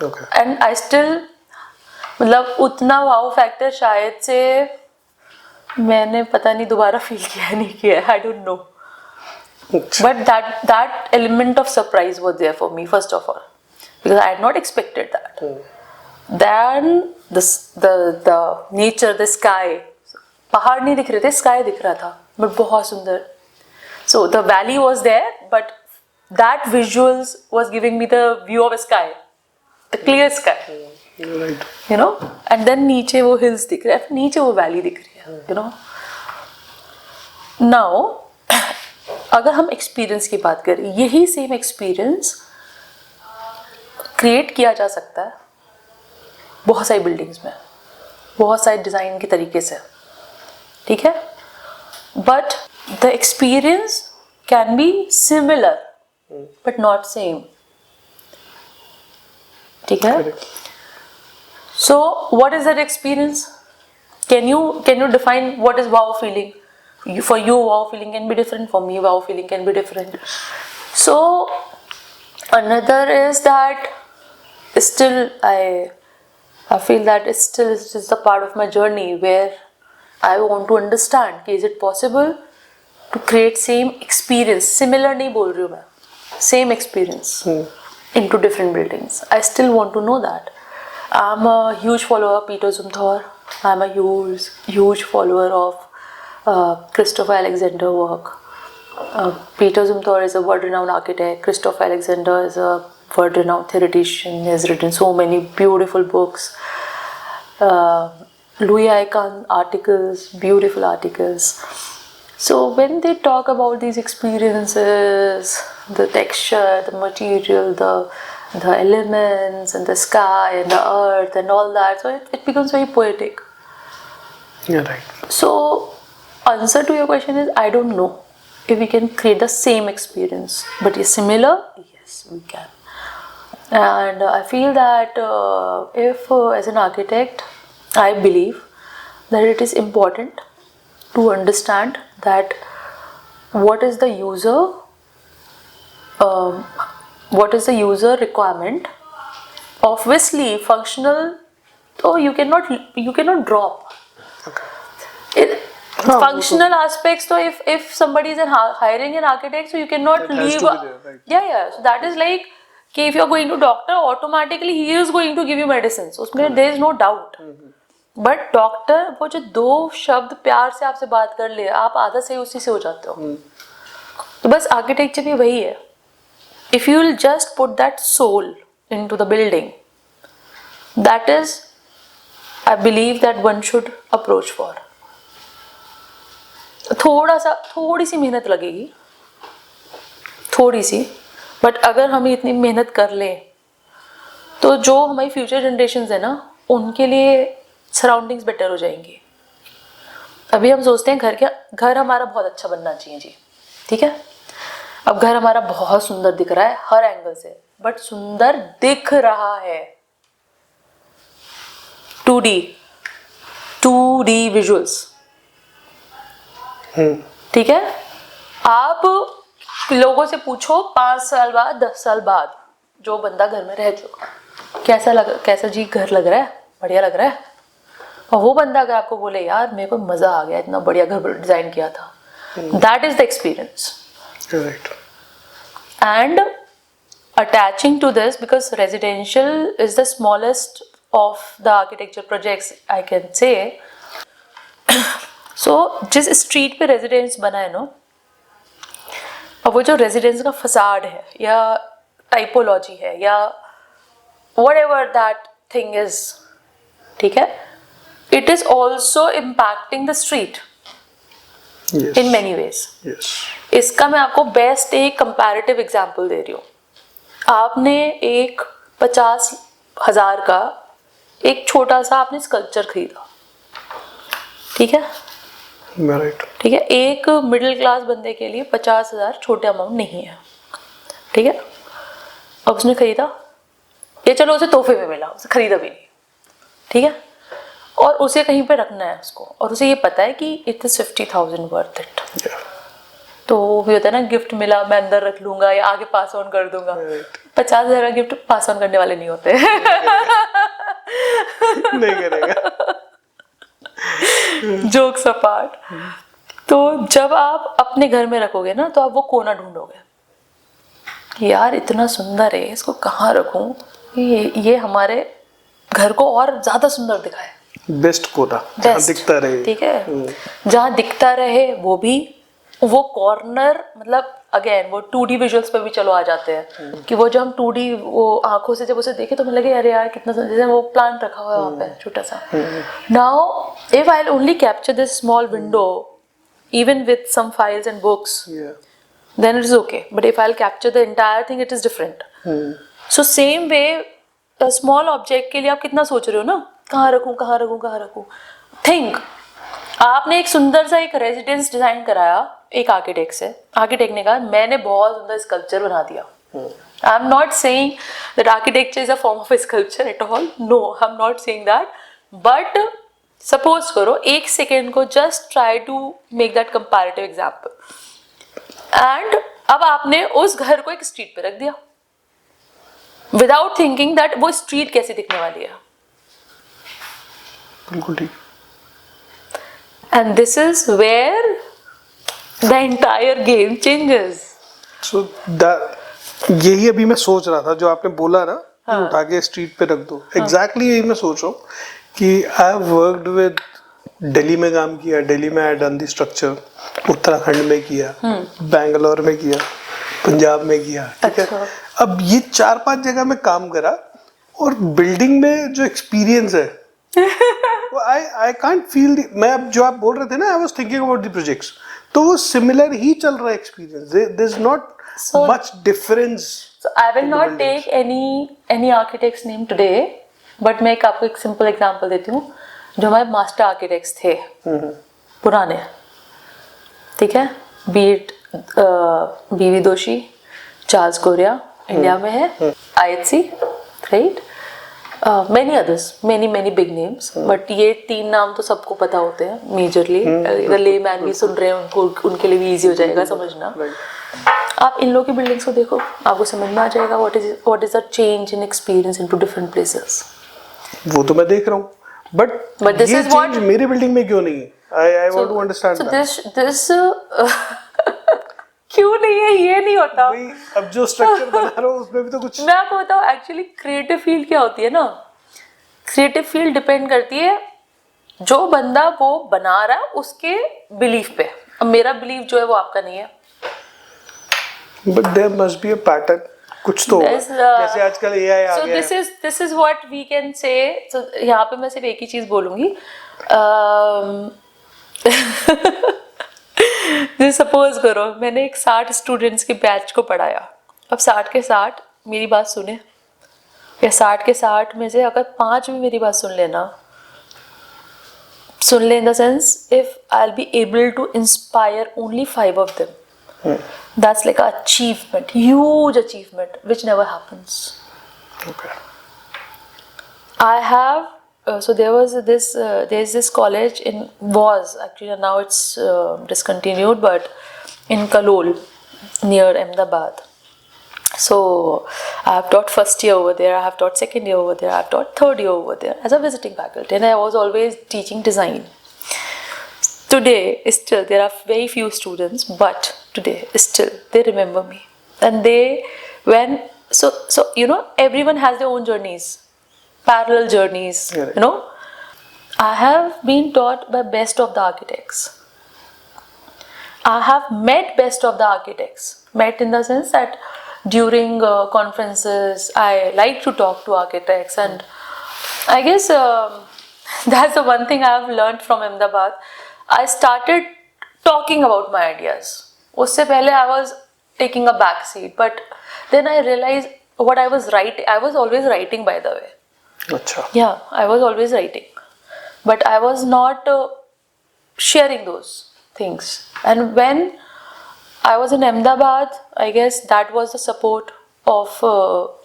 Okay. And I still, मतलब उतना वाव फैक्टर शायद से मैंने पता नहीं दोबारा फील किया नहीं किया. I don't know. But that element of surprise was there for me first of all, because I had not expected that. Then the nature, the sky, पहाड़ नहीं दिख रहे थे, sky दिख रहा था, but बहुत सुंदर. So the valley was there, but that visuals was giving me the view of a sky, the clear sky. Right. You know, and then नीचे वो hills दिख रहे हैं, नीचे वो valley दिख रही है. You know. Now, अगर हम experience की बात करें, यही same experience create किया जा सकता है बहुत सारी buildings में, बहुत सारे design के तरीके से, ठीक है? But the experience can be similar, but not same. ठीक है? Correct. So, what is that experience? Can you define what is wow feeling? For you, wow feeling can be different. For me, wow feeling can be different. So, another is that still I feel that it's still just a part of my journey where I want to understand, is it possible to create same experience? Similar नहीं बोल रही हूँ मैं. Same experience into different buildings. I still want to know that. I'm a huge follower of Peter Zumthor. I'm a huge follower of Christopher Alexander work. Peter Zumthor is a world-renowned architect. Christopher Alexander is a world-renowned theoretician. He has written so many beautiful books. Louis Icahn articles, beautiful articles. So when they talk about these experiences, the texture, the material, the elements and the sky and the earth and all that. So it becomes very poetic. Yeah, right. So answer to your question is, I don't know if we can create the same experience, but is similar, yes we can. And I feel that if as an architect, I believe that it is important to understand that what is the user requirement. Obviously functional, so you cannot drop it. Functional aspects, so if somebody is hiring an architect, so you cannot That has leave. to be there, right. Yeah, so that is like कि if you are going to doctor, automatically he is going to give you medicines, उसमें there is no doubt. But doctor वो जो 2 शब्द प्यार से आपसे बात कर ले, आप आधा सही उसी से हो जाते हो. तो बस आर्किटेक्चर भी वही है. If you will just put that soul into the building, that is I believe that one should approach for. थोड़ी सी मेहनत लगेगी, थोड़ी सी, बट अगर हम इतनी मेहनत कर लें तो जो हमारी फ्यूचर जनरेशन्स है ना, उनके लिए सराउंडिंग्स बेटर हो जाएंगी. अभी हम सोचते हैं घर हमारा बहुत अच्छा बनना चाहिए जी, ठीक है. अब घर हमारा बहुत सुंदर दिख रहा है हर एंगल से, बट सुंदर दिख रहा है 2D विजुअल्स, ठीक है. आप लोगों से पूछो 5 साल बाद 10 साल बाद, जो बंदा घर में रह चुका, कैसा जी घर लग रहा है, बढ़िया लग रहा है. और वो बंदा अगर आपको बोले यार मेरे को मजा आ गया, इतना बढ़िया घर डिजाइन किया था, that is the experience. And attaching to this, because residential is the smallest of the architecture projects, I can say. So जिस स्ट्रीट पे रेजिडेंस बना है ना, अब वो जो रेजिडेंस का फसाड है या टाइपोलॉजी है या whatever that thing is, ठीक है, it is also impacting the street in many ways. इसका मैं आपको बेस्ट एक कंपैरेटिव एग्जांपल दे रही हूँ. आपने एक 50,000 का एक छोटा सा आपने स्कल्पचर खरीदा, ठीक है, ठीक है. एक मिडिल क्लास बंदे के लिए 50,000 छोटे अमाउंट नहीं है, ठीक है. अब उसने खरीदा, ये चलो उसे तोहफे में मिला, उसे खरीदा भी नहीं, ठीक है, और उसे कहीं पे रखना है उसको, और उसे ये पता है कि इट इज 50,000 वर्थ इट. तो वो भी होता है ना, गिफ्ट मिला मैं अंदर रख लूंगा या आगे पास ऑन कर दूंगा. 50,000 का गिफ्ट पास ऑन करने वाले नहीं होते. नहीं करेगा. Jokes apart. तो जब आप अपने घर में रखोगे ना, तो आप वो कोना ढूंढोगे कि यार इतना सुंदर है, इसको कहाँ रखूं, ये हमारे घर को और ज्यादा सुंदर दिखाए. बेस्ट कोना जहाँ दिखता रहे, ठीक है, जहाँ दिखता रहे. वो कॉर्नर, मतलब अगेन वो 2D विजुअल्स पे भी चलो आ जाते हैं कि वो जो हम 2D वो आंखों से जब उसे देखे तो मुझे लगे अरे यार कितना, जैसे वो प्लांट रखा हुआ है वहाँ पे छोटा सा. Now if I will only capture this small window even with some files and books, then it is okay. But if I'll capture the entire thing, it is different. So same way, a small object के लिए आप कितना सोच रहे हो ना, कहाँ रखूँ. Think. आपने एक सुंदर सा एक रेजिडेंस डिजाइन कराया एक आर्किटेक्ट से. आर्किटेक्ट ने कहा मैंने बहुत सुंदर स्कल्पचर बना दिया. I am not saying that architecture is a form of a sculpture at all. No, I am not saying that. But suppose करो एक सेकेंड को just try to make that comparative example, and अब आपने उस घर को एक street पे रख दिया विदाउट थिंकिंग दैट वो स्ट्रीट कैसी दिखने वाली है. बिल्कुल ठीक. And this is where the entire game changes. So यही अभी मैं सोच रहा था जो आपने बोला ना, उठा के स्ट्रीट पे रख दो. एग्जैक्टली यही मैं सोच रहा हूँ कि I have worked with Delhi में काम किया, दिल्ली में I done the structure, Uttarakhand में किया, बैंगलोर में किया, पंजाब में किया, ठीक है. अब ये 4-5 जगह में काम करा और बिल्डिंग में जो एक्सपीरियंस है I can't feel मैं अब जो आप बोल रहे थे ना, I was thinking about the projects, तो वो similar ही चल रहा है experience. There's not So- much difference. So I will not take any architect's name today, but मैं आपको एक simple example देती हूँ. जो हमारे master architects थे पुराने, ठीक है, बीट बीवी दोषी, चार्ल्स कोरिया इंडिया में है, IHC, right, many others, many big names, but ये 3 नाम तो सबको पता होते हैं मेजरली. अगर लेमैन भी सुन रहे हैं उनको, उनके लिए भी इजी हो जाएगा समझना. आप इन लोगों की बिल्डिंग्स को देखो, आपको समझ में आ जाएगा what is the change in experience into different places. वो तो मैं देख रहा हूँ, but this ये is what- change मेरी बिल्डिंग में क्यों नहीं है? I want to understand So that. this क्यों नहीं है, ये नहीं होता. भाई अब जो स्ट्रक्चर बना रहा हूँ उसमें भी तो कुछ. मैं आपको बताऊँ, एक्चुअली क्रिएटिव फील्ड क्या होती है ना, क्रिएटिव फील्ड डिपेंड करती है जो बंदा वो बना रहा है उसके बिलीफ पे. अब मेरा बिलीफ जो है वो आपका नहीं है. But there must be a pattern. कुछ तो होगा. जैसे आजकल AI आ So गया है. this is what we can say. So यहाँ पे मैं सिर्फ एक ही चीज बोलूंगी. सपोज करो मैंने एक 60 स्टूडेंट्स के बैच को पढ़ाया. अब 60 के 60 मेरी बात सुने, या 60 के 60 में से अगर 5 भी मेरी बात सुन लेना, सुन ले in the sense if I will be able to inspire only 5 of them, that's like an achievement, huge achievement, which never happens. Okay. I have so there's this college was actually now it's discontinued, but in Kalol near Ahmedabad. So I have taught first year over there, I have taught second year over there, I have taught third year over there as a visiting faculty, and I was always teaching design. Today still there are very few students, but today still they remember me, and so you know, everyone has their own journeys, parallel journeys. Correct. You know, I have been taught by best of the architects. I have met best of the architects. Met in the sense that during conferences, I like to talk to architects, and I guess that's the one thing I have learned from Ahmedabad. I started talking about my ideas. उससे पहले I was taking a back seat, but then I realized what I was writing. I was always writing, by the way. अच्छा. Yeah, I was always writing, but I was not sharing those things. And when I was in Ahmedabad, I guess that was the support of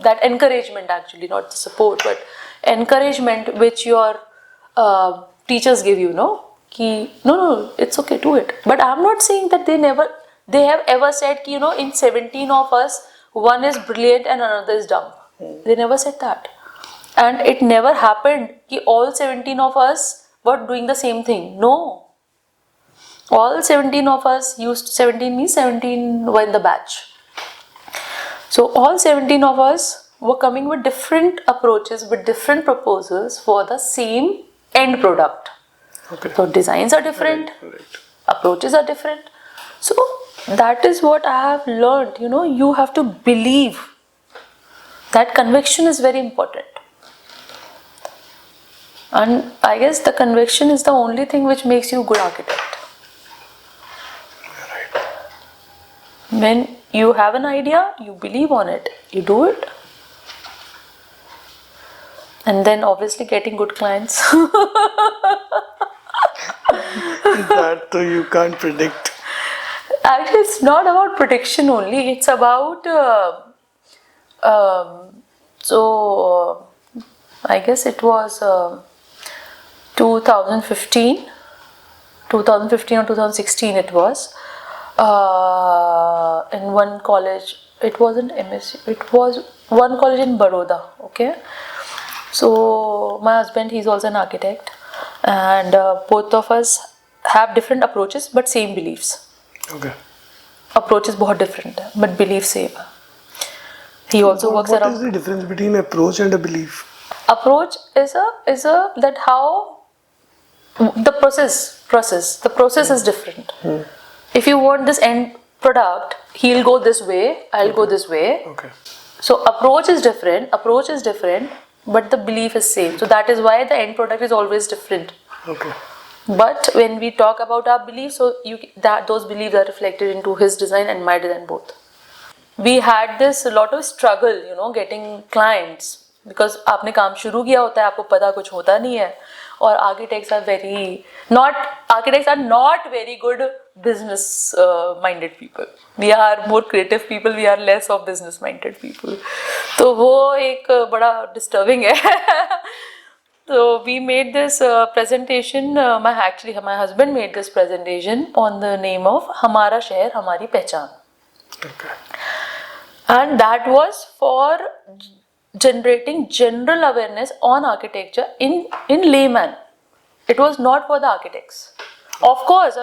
that encouragement, actually, not the support, but encouragement which your teachers give you, no? Ki, no, it's okay, do it. But I'm not saying that they have ever said ki, you know, in 17 of us, one is brilliant and another is dumb. They never said that. And it never happened ki all 17 of us were doing the same thing. No. All 17 of us 17 means 17 were in the batch. So all 17 of us were coming with different approaches, with different proposals for the same end product. Okay. So designs are different, Right. approaches are different. So that is what I have learned. You know, you have to believe. That conviction is very important. And I guess the conviction is the only thing which makes you a good architect. Right. When you have an idea, you believe on it, you do it. And then obviously getting good clients. That you can't predict. Actually, it's not about prediction only. It's about I guess it was 2015 or 2016 it was. In one college, it wasn't MSc, it was one college in Baroda, okay? So my husband, he's also an architect, and both of us have different approaches but same beliefs. Okay. Approach is बहुत different है, but belief same है. He also works What around. is the difference between approach and a belief? Approach is a that how the process is different. If you want this end product, he'll go this way, I'll go this way. Okay. So approach is different, but the belief is same. So that is why the end product is always different. Okay. But when we talk about our beliefs, so those beliefs are reflected into his design and my design both. We had this a lot of struggle, getting clients, because आपने काम शुरू किया होता है, आपको पता कुछ होता नहीं है, और architects are not very good business minded people. We are more creative people, we are less of business minded people. तो वो एक बड़ा disturbing है. So we made this presentation. My husband made this presentation on the name of हमारा शहर हमारी पहचान. Okay. And that was for generating general awareness on architecture in layman. It was not for the architects. Of course,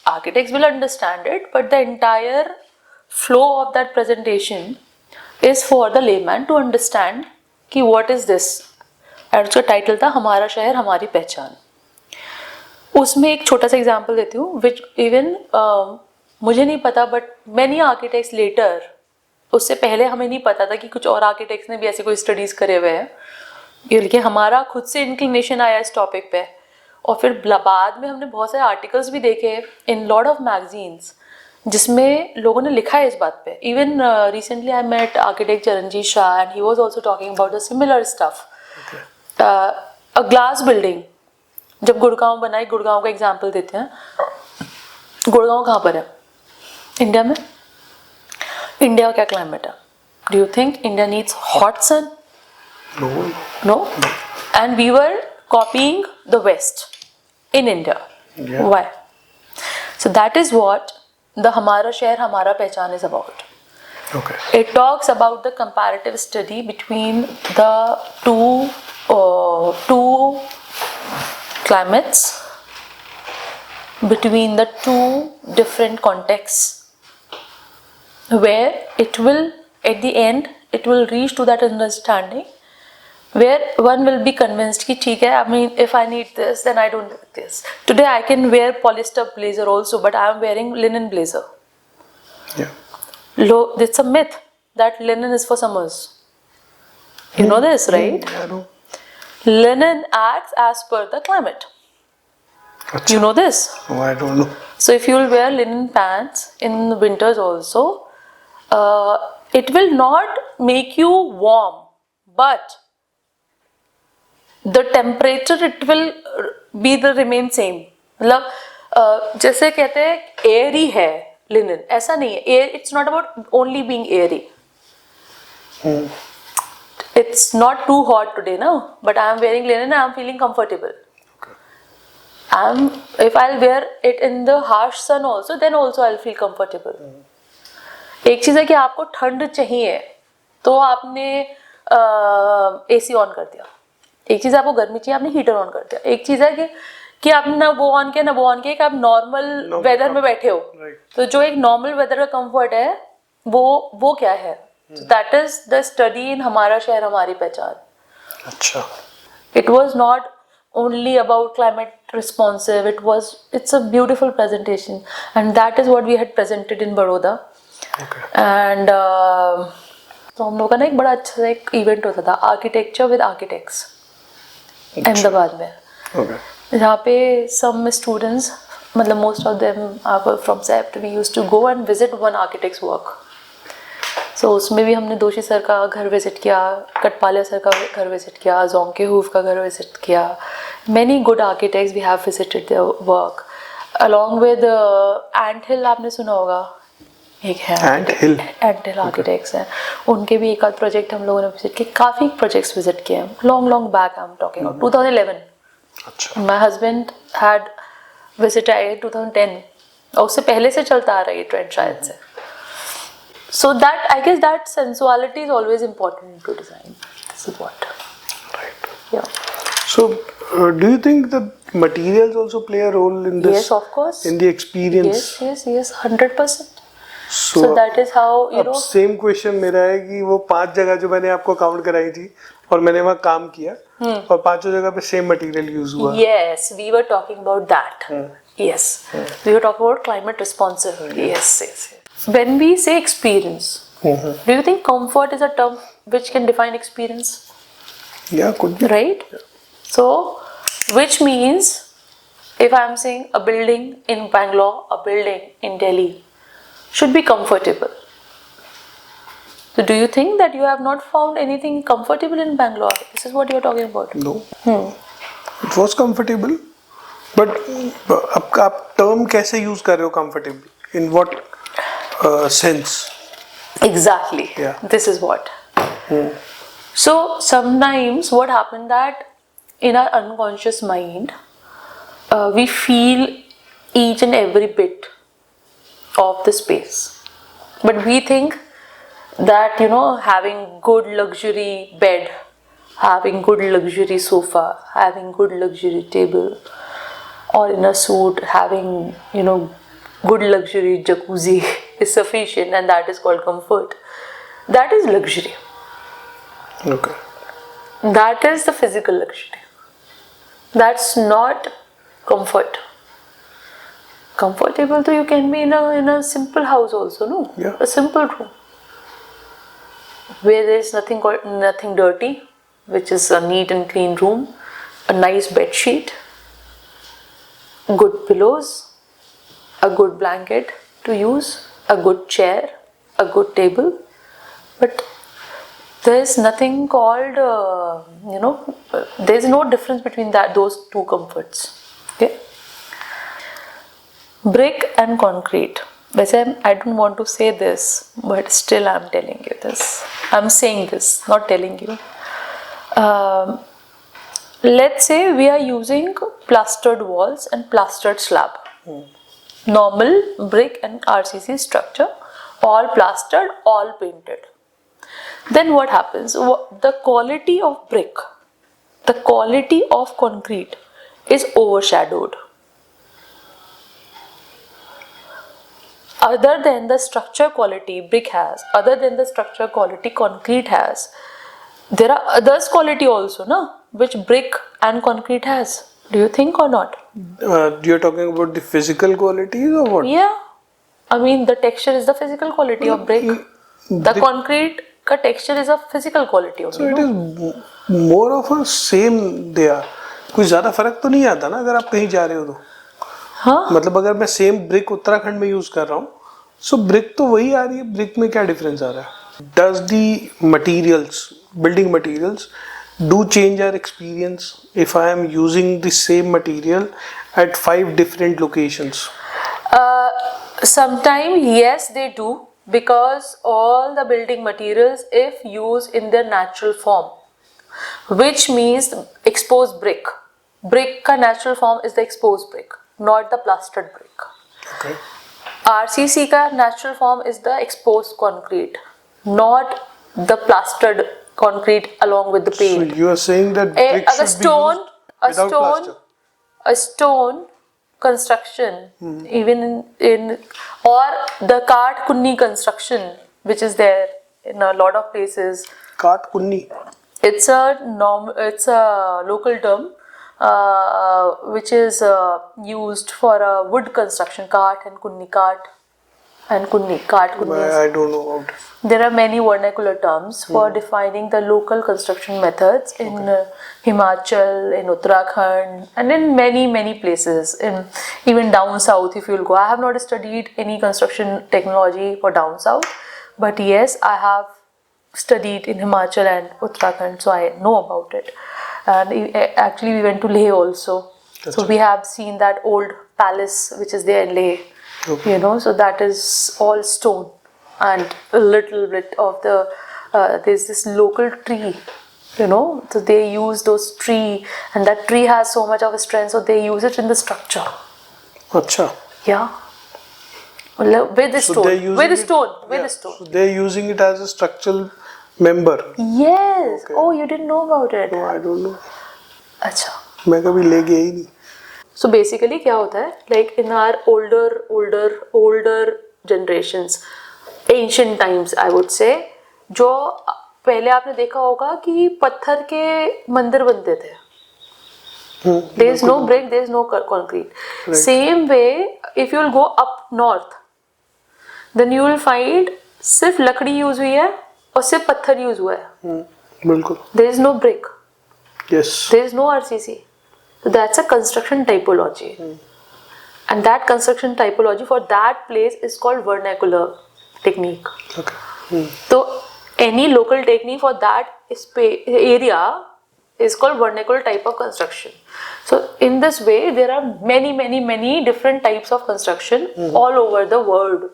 architects will understand it, but the entire flow of that presentation is for the layman to understand कि what is this. और उसका title था हमारा शहर हमारी पहचान. उसमें एक छोटा सा एग्जाम्पल देती हूँ, which even मुझे नहीं पता, but many architects later, उससे पहले हमें नहीं पता था कि कुछ और आर्किटेक्ट्स ने भी ऐसे कोई स्टडीज करे हुए हैं, बल्कि हमारा खुद से इंक्लिनेशन आया इस टॉपिक पे, और फिर बाद में हमने बहुत सारे आर्टिकल्स भी देखे इन लॉट ऑफ मैगजीन्स जिसमें लोगों ने लिखा है इस बात पे. Even recently I met architect Charanjit Shah and he was also talking about the similar stuff. A glass building जब गुड़गांव बनाई, गुड़गांव का एग्जांपल देते हैं. गुड़गांव कहाँ पर है इंडिया में? इंडिया का क्या क्लाइमेट है? Do you think India needs hot sun? No. And we were copying the West in India. Yeah. Why? So that is what the हमारा शहर हमारा पहचान is about. Okay. It talks about the comparative study between the two climates, between the two different contexts, where it will, at the end, it will reach to that understanding where one will be convinced कि ठीक है, if I need this, then I don't need this. Today I can wear polyester blazer also, but I am wearing linen blazer. Yeah. It's a myth that linen is for summers. You know this, right? I know. Linen acts as per the climate. Achha. You know this? No, I don't know. So if you will wear linen pants in winters also, it will not make you warm, but the temperature it will be the remain same. मतलब जैसे कहते हैं airy है linen, ऐसा नहीं है. It's not about only being airy. It's not too hot today now, but I am wearing linen and I am feeling comfortable. If I'll wear it in the harsh sun also, then also I'll feel comfortable. एक चीज़ है कि आपको ठंड चाहिए तो आपने AC on कर दिया. एक चीज़ आपको गर्मी चाहिए, आपने हीटर ऑन कर दिया. एक चीज़ है कि आपने ना वो ऑन किया ना वो ऑन किया, कि आप नॉर्मल वेदर में बैठे हो. तो जो एक नॉर्मल वेदर का कंफर्ट है वो क्या है? That is the study in हमारा शहर हमारी पहचान. अच्छा. It was not only about climate responsive. It's a beautiful presentation, and that is what we had presented in Baroda. Okay. And तो हम लोग का ना एक बड़ा अच्छा सा एक इवेंट होता था, आर्किटेक्चर विद आर्किटेक्ट्स, अहमदाबाद में. Okay. जहाँ पे some students, मतलब most of them are from SEPT, we used to go and visit one architect's work. So उसमें भी हमने दोषी सर का घर विजिट किया, कटपालिया सर का घर विजिट किया, जोंके हूफ का घर विजिट किया. Many good architects we have visited their work. Along with Ant Hill, आपने सुना होगा, एक है Ant Hill आर्किटेक्ट्स हैं, उनके भी एक आध प्रोजेक्ट हम लोगों ने विजिट किए. काफ़ी प्रोजेक्ट्स विजिट किए हैं. Long back I am talking about 2011. अच्छा. माई हस्बैंड हैड विजिटेड 2010, और उससे पहले से चलता आ रहा है ये ट्रेंड शायद से. So that, I guess, that sensuality is always important into design. This is what. Right. Yeah. So, do you think the materials also play a role in this? Yes, of course. In the experience? Yes, 100%. So that is how, you know. Same question मेरा है कि वो 5 जगह जो मैंने आपको count कराई थी और मैंने वहाँ काम किया और 5 जगह पे सेम मटेरियल यूज हुआ. Yes, we were talking about that. Yes, we were talking about climate responsive. Yes. When we say experience, do you think comfort is a term which can define experience? Yeah, could be. right? So, which means if I'm saying a building in Bangalore, a building in Delhi should be comfortable. So, do you think that you have not found anything comfortable in Bangalore? This is what you're talking about. No. It was comfortable. But अब आप term कैसे use कर रहे हो comfortable? In what sense? Exactly. Yeah. This is what. So sometimes what happened that in our unconscious mind, we feel each and every bit of the space, but we think that having good luxury bed, having good luxury sofa, having good luxury table, or in a suit having good luxury jacuzzi is sufficient, and that is called comfort. That is luxury. Okay. That is the physical luxury. That's not comfort. Comfortable though you can be in a simple house also, no? Yeah. A simple room where there is nothing dirty, which is a neat and clean room, a nice bed sheet, good pillows, a good blanket to use, a good chair, a good table. But there is nothing called, there is no difference between those two comforts. Okay. Brick and concrete. I don't want to say this, but still I'm telling you this. I'm saying this, not telling you. Let's say we are using plastered walls and plastered slab. Normal brick and RCC structure, all plastered, all painted. Then what happens? The quality of brick, the quality of concrete is overshadowed. Other than the structure quality brick has, other than the structure quality concrete has, there are others quality also, na, which brick and concrete has. Do you think or not? You're talking about the physical qualities or what? Yeah. I mean, the texture is the physical quality of brick. The concrete का texture is a physical quality only. So it is more of a same there. कुछ ज़्यादा फर्क तो नहीं आता ना अगर आप कहीं जा रहे हो तो. हाँ. मतलब अगर मैं सेम ब्रिक उत्तराखंड में यूज कर रहा हूँ, सो ब्रिक तो वही आ रही है, ब्रिक में क्या डिफरेंस आ रहा है? Does the materials, building materials, do change our experience if I am using the same material at 5 different locations? Sometimes yes, they do, because all the building materials, if used in their natural form, which means exposed brick. Brick का natural form is the exposed brick, not the plastered brick. Okay. RCC का natural form is the exposed concrete, not the plastered concrete along with the paint. So you are saying that brick should be used without plaster? A stone construction, even in or the kaat kunni construction, which is there in a lot of places. Kaat kunni. It's a local term which is used for a wood construction. Kaat and kunni, kaat and kunni, kaat kunni. I don't know about it. There are many vernacular terms for defining the local construction methods in Himachal, in Uttarakhand, and in many places. In even down south, if you will go, I have not studied any construction technology for down south, but yes, I have studied in Himachal and Uttarakhand, so I know about it. And actually, we went to Leh also, so we have seen that old palace which is there in Leh. Okay. So that is all stone. And a little bit of the there's this local tree, so they use those tree, and that tree has so much of a strength, so they use it in the structure. Acha. Yeah. With the stone. With the stone. With the stone. So they're using it as a structural member. Yes. Okay. Oh, you didn't know about it. No, I don't know. अच्छा. मैं कभी ले गया ही नहीं. So basically क्या होता है? Like in our older generations, ancient times I would say, जो पहले आपने देखा होगा कि पत्थर के मंदिर बनते थे. There is no brick, there is no concrete. Right. Same way, if you will go up north, then you will find सिर्फ लकड़ी यूज हुई है और सिर्फ पत्थर यूज हुआ है. बिल्कुल. There is no brick. Yes. There is no RCC. So that's a construction typology. And that construction typology for that place is called vernacular technique. Okay. So any local technique for that area is called vernacular type of construction. So in this way, there are many different types of construction all over the world.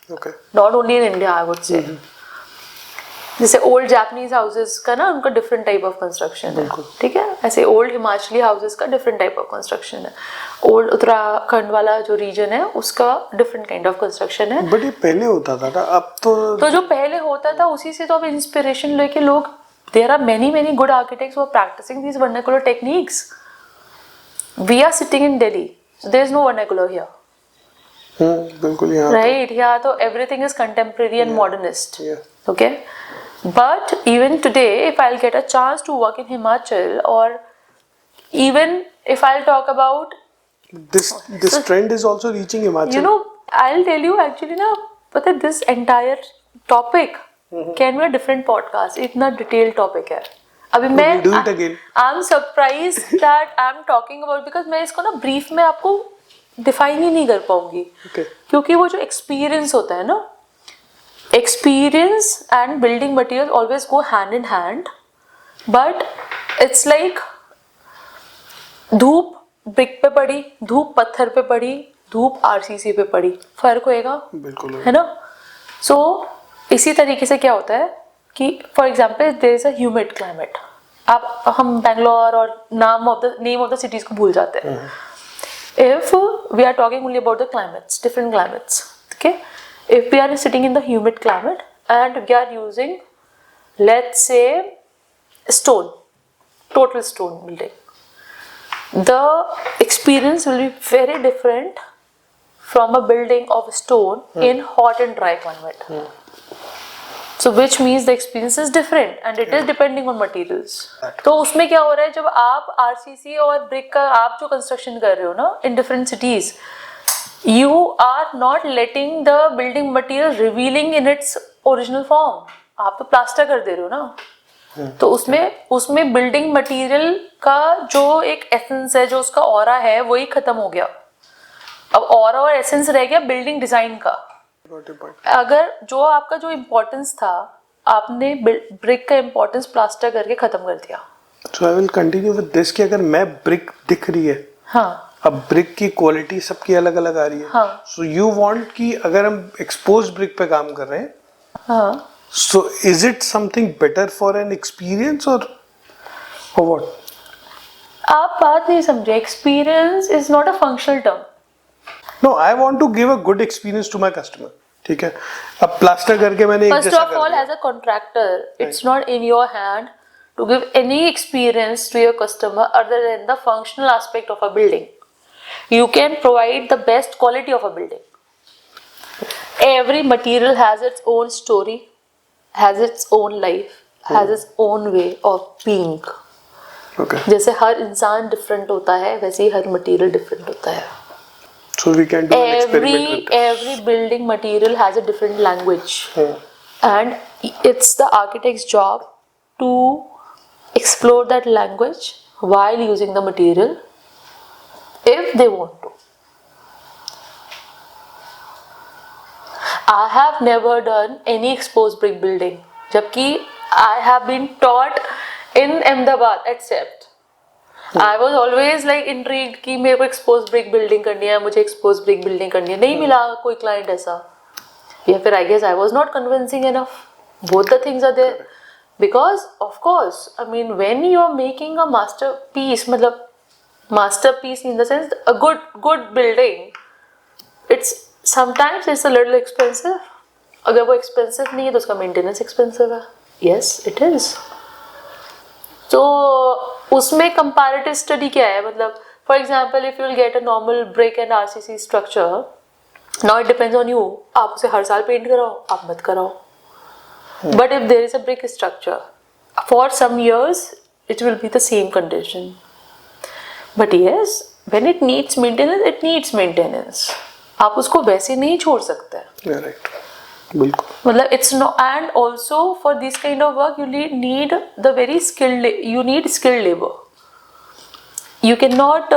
Okay. Not only in India, I would say. जैसे old Japanese houses का ना उनका different type of construction है, ठीक है. ऐसे old Himachali houses का different type of construction है. ओल्ड उत्तराखंड वाला जो रीजन है उसका डिफरेंट काइंड ऑफ कंस्ट्रक्शन है. बट ये पहले होता था ना, अब तो जो पहले होता था उसी से तो अब इंस्पिरेशन लेके लोग, there are many good architects who are practising these vernacular techniques. We are sitting in Delhi, so there is no vernacular here. बिल्कुल यहाँ राइट. यहाँ तो everything is contemporary and modernist. Okay, but even today, if I'll get a chance to work in Himachal, or even if I'll talk about this trend is also reaching Himachal. You know, I'll tell you actually ना, पता है this entire topic can be a different podcast. इतना detailed topic है. अभी मैं do it again. I'm surprised that I'm talking about, because मैं इसको ना brief में आपको define ही नहीं कर पाऊंगी. Okay. क्योंकि वो जो experience होता है ना, experience and building materials always go hand in hand, but it's like धूप ब्रिक पे पड़ी, धूप पत्थर पे पड़ी, धूप आरसीसी पे पड़ी, फर्क होएगा. बिल्कुल है ना. सो इसी तरीके से क्या होता है कि for example there is a humid climate. हम बैंगलोर और नेम ऑफ द सिटीज को भूल जाते हैं. If we are talking only about the climates, different climates, okay. If we are sitting in the humid climate and we are using, let's say, stone, total stone building, the experience will be very different from a building of stone in hot and dry climate. So which means the experience is different and it is depending on materials. तो उसमें क्या हो रहा है, जब आप RCC और brick का आप जो construction कर रहे हो ना in different cities, you are not letting the building material revealing in its original form. आप तो प्लास्टर कर दे रहे हो ना. तो उसमें बिल्डिंग मटेरियल का जो एक एसेंस है, जो उसका ऑरा है, वही खत्म हो गया. अब ऑरा और एसेंस रह गया बिल्डिंग डिजाइन का. अगर जो आपका जो इम्पोर्टेंस था, आपने ब्रिक का इम्पोर्टेंस प्लास्टर करके खत्म कर दिया. So I will continue with this कि अगर मैं ब्रिक दिख रही है, हाँ, अब ब्रिक की क्वालिटी सबकी अलग अलग आ रही है. हाँ. सो यू वांट कि अगर हम एक्सपोज ब्रिक पे काम कर रहे हैं, हाँ, so is it something better for an experience और व्हाट? आप बात नहीं समझे. Experience is not a functional term. No, I want to give a good experience to my customer. ठीक है, अब प्लास्टर करके मैंने एक फर्स्ट जैसा of all, as a contractor, it's not in your hand to give any experience to your customer other than the functional aspect of a building. You can provide the best quality of a building. Every material has its own story, has its own life, has its own way of being. Okay. जैसे हर इंसान different होता है, वैसे ही हर material different होता है. So we can do an experiment with this. Every building material has a different language. And it's the architect's job to explore that language while using the material if they want to. I have never done any exposed brick building, जबकि I have been taught in Ahmedabad except I was always like intrigued कि मेरे को exposed brick building करनी है, मुझे exposed brick building करनी है. नहीं मिला कोई client ऐसा, या फिर I guess I was not convincing enough. Both the things are there. Because of course, I mean, when you are making a masterpiece, मतलब masterpiece in the sense a good building, it's sometimes it's a little expensive. अगर वो expensive नहीं है तो उसका maintenance expensive है. Yes, it is. तो उसमें comparative study क्या है, मतलब for example, if you will get a normal brick and RCC structure, now it depends on you. आप उसे हर साल पेंट कराओ, आप मत कराओ. But if there is a brick structure, for some years it will be the same condition. But yes, when it needs maintenance, it needs maintenance. आप उसको वैसे नहीं छोड़ सकते. Yeah, right. बिल्कुल. मतलब it's no, and also for this kind of work you need the very skilled, you need skilled labor. you cannot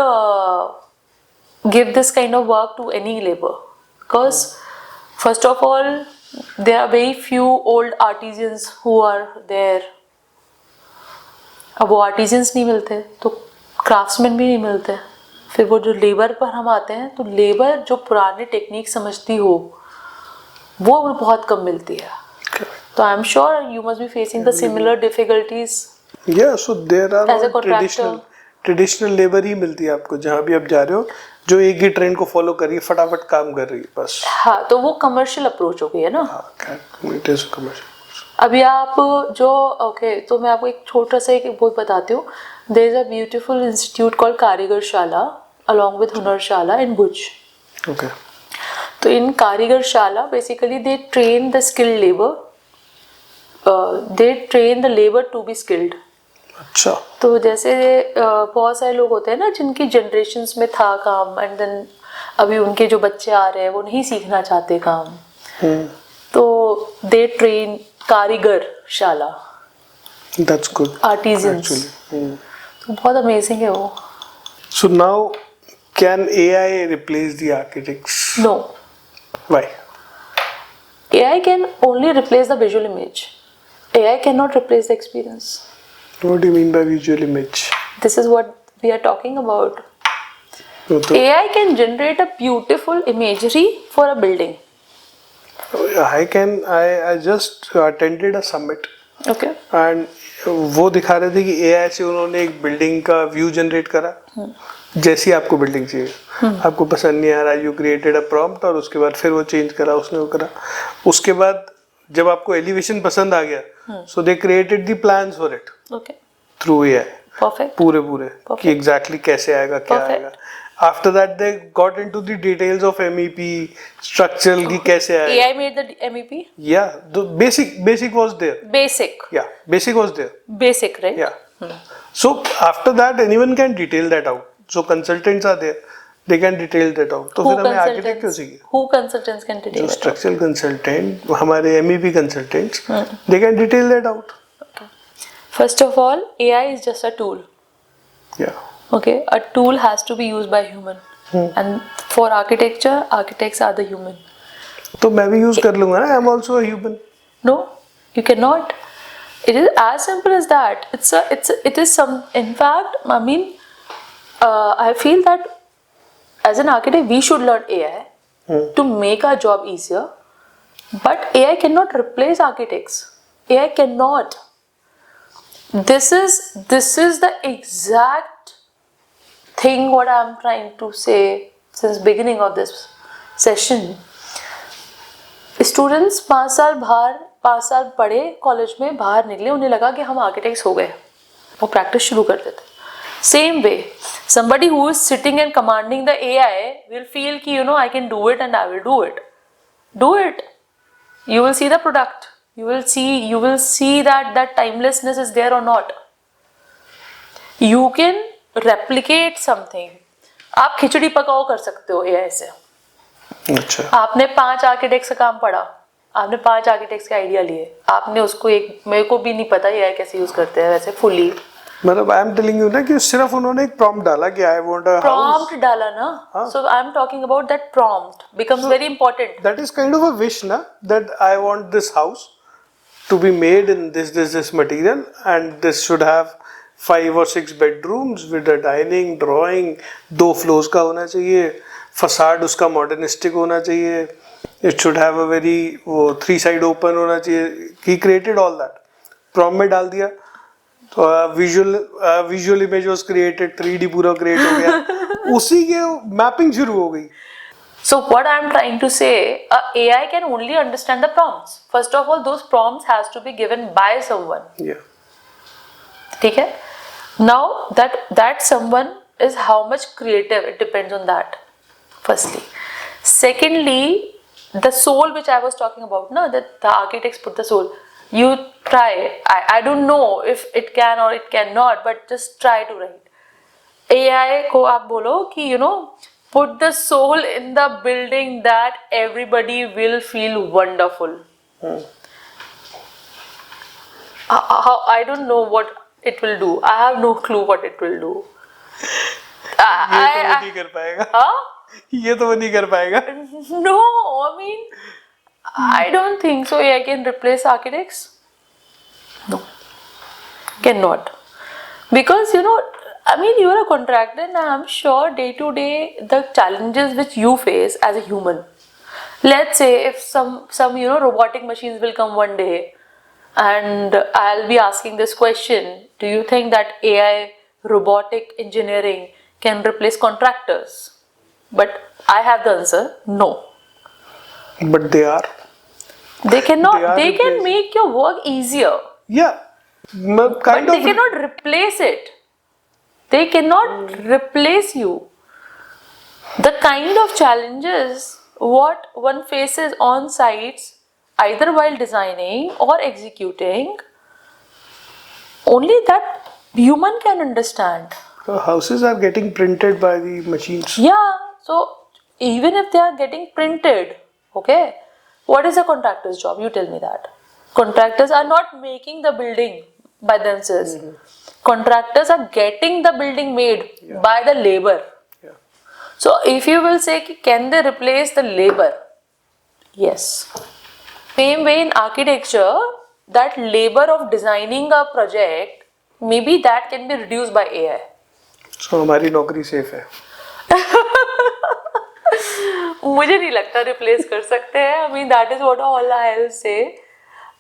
give this kind of work to any labor, because first of all there are very few old artisans who are there. अब वो artisans नहीं मिलते तो craftsman भी नहीं मिलते, फिर वो जो लेबर पर हम आते हैं तो लेबर जो पुराने टेक्निक समझती हो वो बहुत कम मिलती है. तो I am sure you must be facing the similar difficulties. Yeah, so there are As a all contractor. traditional labor ही मिलती है आपको जहाँ भी आप जा रहे हो, जो एक ही ट्रेंड को फॉलो कर रही है, फटाफट काम कर रही है बस. हाँ, तो वो कमर्शियल अप्रोच हो गई है ना. It is commercial. अभी आप जो ओके तो मैं आपको एक छोटा सा एक बहुत बताती हूँ. There is a beautiful institute called Karigarshala along with Hunarshala in Bhuj. Okay. तो in Karigarshala basically they train the skilled labour, they train the labour to be skilled. अच्छा. तो जैसे बहुत सारे लोग होते हैं ना जिनकी जनरेशन्स में था काम एंड देन अभी उनके जो बच्चे आ रहे हैं वो नहीं सीखना चाहते काम, तो they train Karigarshala. That's good. Artisans. Actually. तो बहुत अमेजिंग है वो. So now, can AI replace the architects? No, Why? AI can only replace the visual image. AI cannot replace the experience. What do you mean by visual image? This is what we are talking about. No, तो AI can generate a beautiful imagery for a building. I just attended a summit Okay. and वो दिखा रहे थे कि AI से उन्होंने एक building का व्यू जनरेट करा जैसी आपको बिल्डिंग चाहिए. आपको पसंद नहीं आ रहा, यू क्रिएटेड अ प्रॉम्प्ट और उसके बाद फिर वो चेंज करा, उसने वो करा. उसके बाद जब आपको एलिवेशन पसंद आ गया, so they created the plans for it Okay. Through AI. Perfect. पूरे कि एग्जैक्टली कैसे आएगा, क्या Perfect. आएगा. After that they got into the details of MEP structural की कैसे आएगा. AI made the MEP? Yeah, the basic was there. Basic. Yeah, basic was there. Basic, right? Yeah. So after that, anyone can detail that out. So consultants are there. They can detail that out. तो फिर हमें architect क्यों चाहिए? Who consultants can detail जो it out? structural consultant, हमारे MEP consultants, they can detail that out. First of all, AI is just a tool. Yeah. Okay, a tool has to be used by human. And for architecture, architects are the human. तो मैं भी use कर लूँगा ना. I'm also a human. No, you cannot. It is as simple as that. It is some. In fact, I mean, I feel that as an architect, we should learn AI to make our job easier. But AI cannot replace architects. AI cannot. This is the exact thing what I am trying to say since beginning of this session. Students 5 साल पढ़े college में, बाहर निकले, उन्हें लगा कि हम architects हो गए, वो प्रैक्टिस शुरू कर देते. Same way somebody who is sitting and commanding the AI will feel कि I can do it and I will do it. Do it. You will see the product. You will see that timelessness is there or not. You can replicate something. आप खिचड़ी पकाओ कर सकते हो AI से. अच्छा. आपने 5 architects का काम पढ़ा, आपने 5 आर्किटेक्ट्स के आइडिया लिए, आपने उसको मेरे को भी नहीं पता AI कैसे यूज करते हैं वैसे फुली. मतलब आई एम टेलिंग यू ना कि सिर्फ उन्होंने एक प्रॉम्प्ट डाला कि I want a house. Prompt डाला ना. So I am talking about that prompt becomes very important. That is kind of a wish ना, that I want this house to be made in this material and this should have 5 or 6 bedrooms with a dining, drawing, 2 floors का होना चाहिए, facade उसका modernistic होना चाहिए, it should have a very 3 side open होना चाहिए. He created all that. Prompt में डाल दिया तो visual image was created, 3D पूरा क्रिएट हो गया, उसी के मैपिंग शुरू हो गई. So what I am trying to say, AI can only understand the prompts. First of all, those prompts has to be given by someone. Yeah. ठीक है. Now that someone is how much creative, it depends on that. Firstly, secondly, the soul which I was talking about, no, that the architects put the soul. You try. I don't know if it can or it cannot, but just try to write. AI को आप बोलो कि put the soul in the building that everybody will feel wonderful. How I don't know what it will do. I have no clue what it will do. ये तो वो नहीं कर पाएगा. Huh? ये तो वो नहीं कर पाएगा. No, I mean, I don't think so. AI can replace architects. No, cannot. Because I mean, you are a contractor, and I'm sure day to day the challenges which you face as a human. Let's say if some robotic machines will come one day, and I'll be asking this question: do you think that AI robotic engineering can replace contractors? But I have the answer: no. But they are. They cannot. They are They can replacing. make your work easier, Yeah. but Kind they of. cannot replace it. They cannot replace you. The kind of challenges what one faces on sites, either while designing or executing, only that human can understand. Houses are getting printed by the machines. Yeah, so even if they are getting printed, okay, what is a contractor's job? You tell me that. Contractors are not making the building by themselves. Contractors are getting the building made by the labor. Yeah. So if you will say, can they replace the labor? Yes. Same way in architecture, that labor of designing a project, maybe that can be reduced by AI. So हमारी नौकरी safe है. मुझे नहीं लगता replace कर सकते हैं. I mean, that is what all I'll say.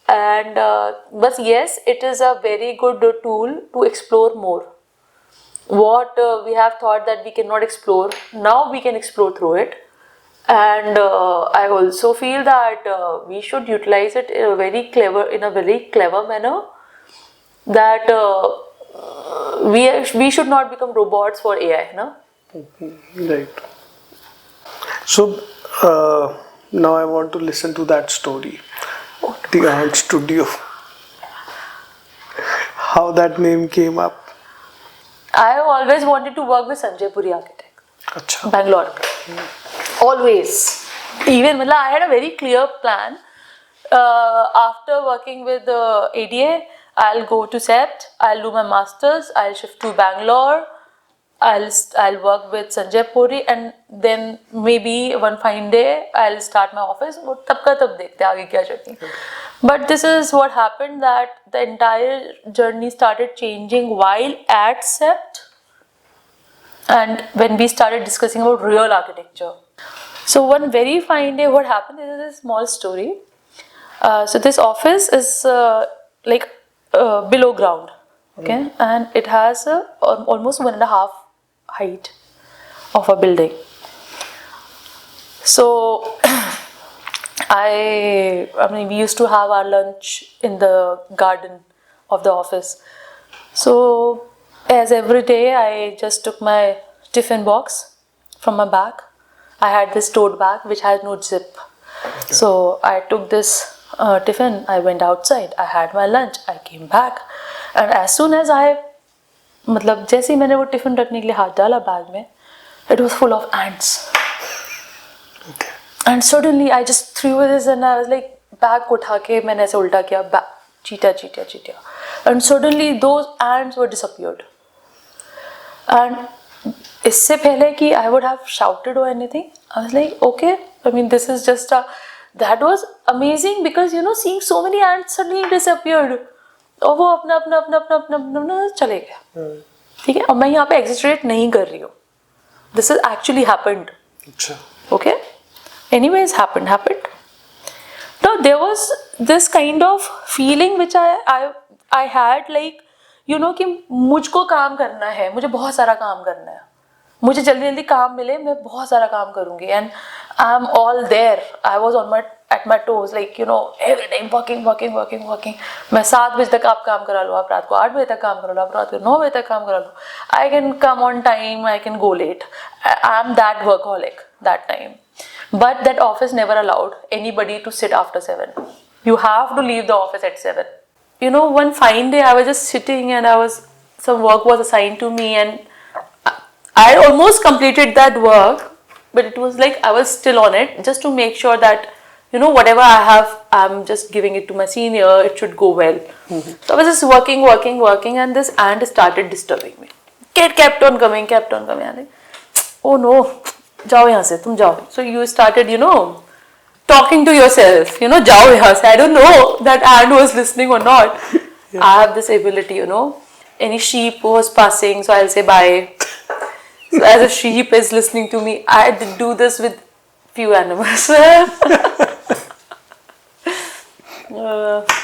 And but yes, it is a very good tool to explore more. What we have thought that we cannot explore, now we can explore through it. And I also feel that we should utilize it in a very clever manner. That we should not become robots for AI, no? Right. So now I want to listen to that story. The Ant Studio. How that name came up. I have always wanted to work with Sanjay Puri Architect, अच्छा. Bangalore. Always. Even I had a very clear plan. After working with ADA, I'll go to CEPT, I'll do my masters, I'll shift to Bangalore, I'll work with Sanjay Puri, and then maybe one fine day I'll start my office. वो तब का तब देखते हैं आगे क्या चलती. But this is what happened, that the entire journey started changing while at CEPT, and when we started discussing about real architecture. So one very fine day, what happened, this is a small story. So this office is below ground, okay, and it has almost 1.5 height of a building. So I mean, we used to have our lunch in the garden of the office. So as every day, I just took my tiffin box from my bag. I had this tote bag which had no zip. Okay. So I took this tiffin, I went outside, I had my lunch, I came back, and as soon as मतलब जैसे ही मैंने वो tiffin रखने के लिए हाथ डाला bag में, it was full of ants. Okay. And suddenly I just threw this and I was like, bag को उठा के मैंने ऐसे उल्टा किया, चीटा, and suddenly those ants were disappeared. And इससे पहले कि I would have shouted or anything, I was like, okay, I mean, this is just that was amazing, because seeing so many ants suddenly disappeared. और वो अपना चले गए. ठीक है, और मैं यहाँ पे exaggerate नहीं कर रही हूँ. This has actually happened. अच्छा. Okay. Anyways, happened. Now there was this kind of feeling which I had, like, कि मुझको काम करना है, मुझे बहुत सारा काम करना है, मुझे जल्दी काम मिले, मैं बहुत सारा काम करूँगी, and I'm all there. I was at my toes, like, every time working. मैं 7 बजे तक आप काम करा लो, आप रात को 8 बजे तक काम करा लो, आप रात को 9 बजे तक काम करा लो. I can come on time, I can go late. I'm that workaholic that time. But that office never allowed anybody to sit after 7. You have to leave the office at 7. One fine day I was just sitting and some work was assigned to me, and I almost completed that work, but it was like I was still on it just to make sure that whatever I have, I'm just giving it to my senior, it should go well. So I was just working, and this ant started disturbing me. kept on coming. I'm like, oh no, जाओ यहाँ से, तुम जाओ. So you started, talking to yourself, जाओ यहाँ से. I don't know that Anne was listening or not. I have this ability, any sheep was passing, so I'll say bye. So as a sheep is listening to me, I do this with few animals.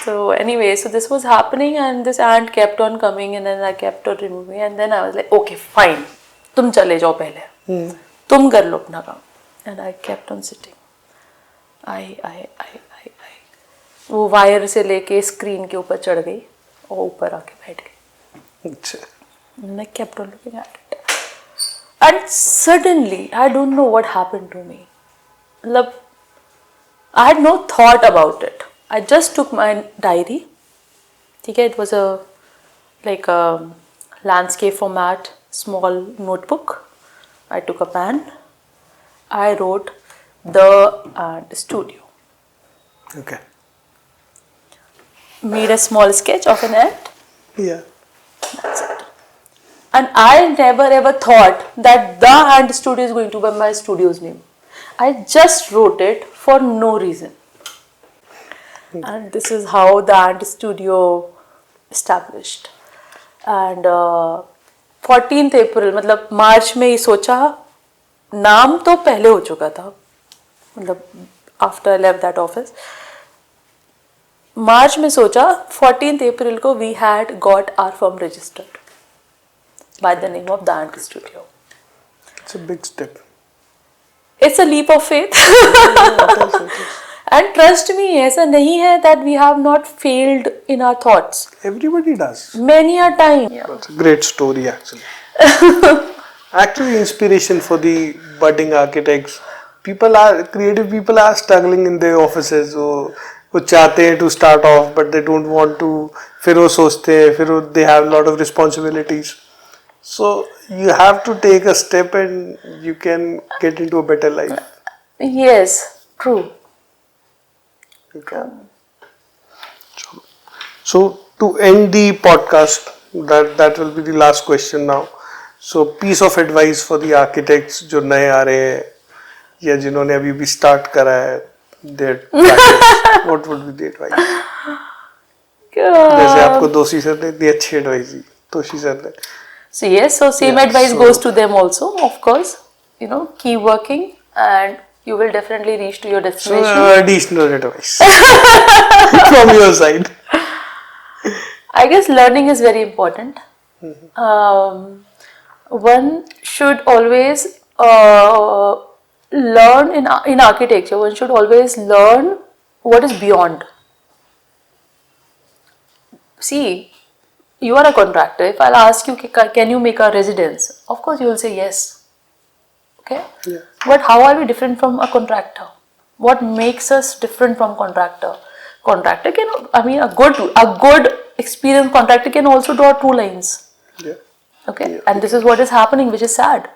So anyway, so this was happening and this ant kept on coming and then I kept on removing and then I was like, okay, fine, तुम चले जाओ पहले, तुम कर लो अपना काम. And I kept on sitting. I वो wire से लेके स्क्रीन के ऊपर चढ़ गई और ऊपर आके बैठ गई. अच्छा. And I kept on looking at it. And suddenly, I don't know what happened to me. I had no thought about it. I just took my diary. Okay, it was a landscape format, small notebook. I took a pen. I wrote the ant studio. Okay. Made a small sketch of an ant. Yeah. That's it. And I never ever thought that the ant studio is going to be my studio's name. I just wrote it for no reason. And this is how the ant studio established. And 14th April, मतलब मार्च में ही सोचा, नाम तो पहले हो चुका था, मतलब after I left that office. मार्च में सोचा 14th April को we had got our firm registered by the name of the Ant Studio. It's a big step. It's a leap of faith. And trust me, ऐसा नहीं है that we have not failed in our thoughts. Everybody does. Many a time. That's a great story actually. Actually inspiration for the budding architects. Creative people are struggling in their offices. वो चाहते हैं to start off but they don't want to. फिर वो सोचते हैं, फिर they have a lot of responsibilities. So you have to take a step and you can get into a better life. Yes, true. Okay. So to end the podcast, that will be the last question now. So piece of advice for the architects जो नए आ रहे हैं या जिन्होंने अभी भी start करा है, their practice, what would be the advice? जैसे आपको दोषी सर ने इतनी अच्छी advice दी, तोशी सर ने. So yes, so same advice goes to them also, of course. Keep working and you will definitely reach to your destination. So additional advice from your side. I guess learning is very important. One should always learn in architecture. One should always learn what is beyond. See, you are a contractor. If I'll ask you, can you make a residence? Of course, you will say yes. Okay. Yeah. But how are we different from a contractor? What makes us different from contractor? Contractor can, a good experienced contractor can also draw 2 lines. Yeah. Okay. Yeah. And this is what is happening, which is sad.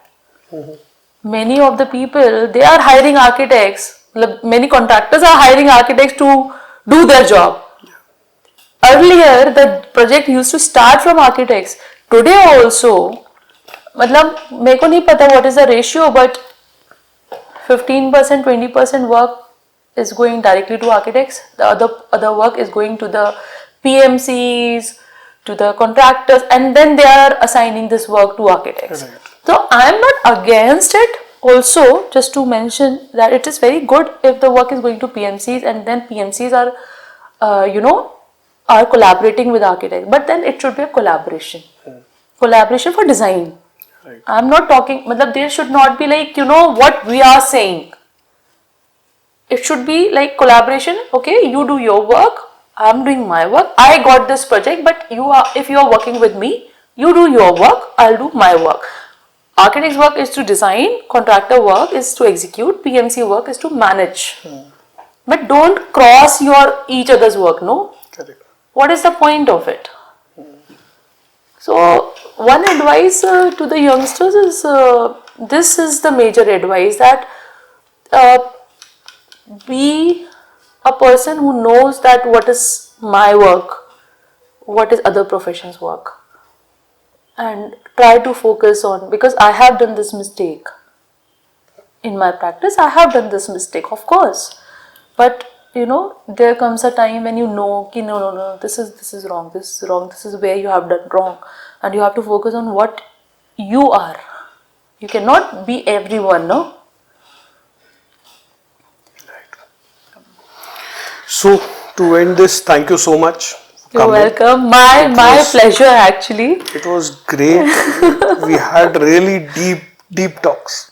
Many of the people, they are hiring architects. Many contractors are hiring architects to do their job. Earlier, the project used to start from architects. Today also, मतलब मेरे को नहीं पता what is the ratio, but 15%, 20% work is going directly to architects. The other work is going to the PMCs, to the contractors, and then they are assigning this work to architects. Right. So I am not against it. Also, just to mention that it is very good if the work is going to PMCs and then PMCs are, are collaborating with architects. But then it should be a collaboration. Collaboration for design. Right. I'm not talking, there should not be like, what we are saying. It should be like collaboration. Okay, you do your work, I'm doing my work. I got this project, but if you are working with me, you do your work, I'll do my work. Architect's work is to design, contractor work is to execute, PMC work is to manage. But don't cross each other's work, no? Correct. What is the point of it? So, one advice to the youngsters is, this is the major advice, that be a person who knows that what is my work, what is other professions' work, and try to focus on, because I have done this mistake in my practice. I have done this mistake, of course, but there comes a time when ki no, this is wrong, this is wrong, this is where you have done wrong, and you have to focus on what you are. You cannot be everyone, no? So to end this, thank you so much. You're Coming. welcome. My pleasure, actually. It was great. We had really deep talks.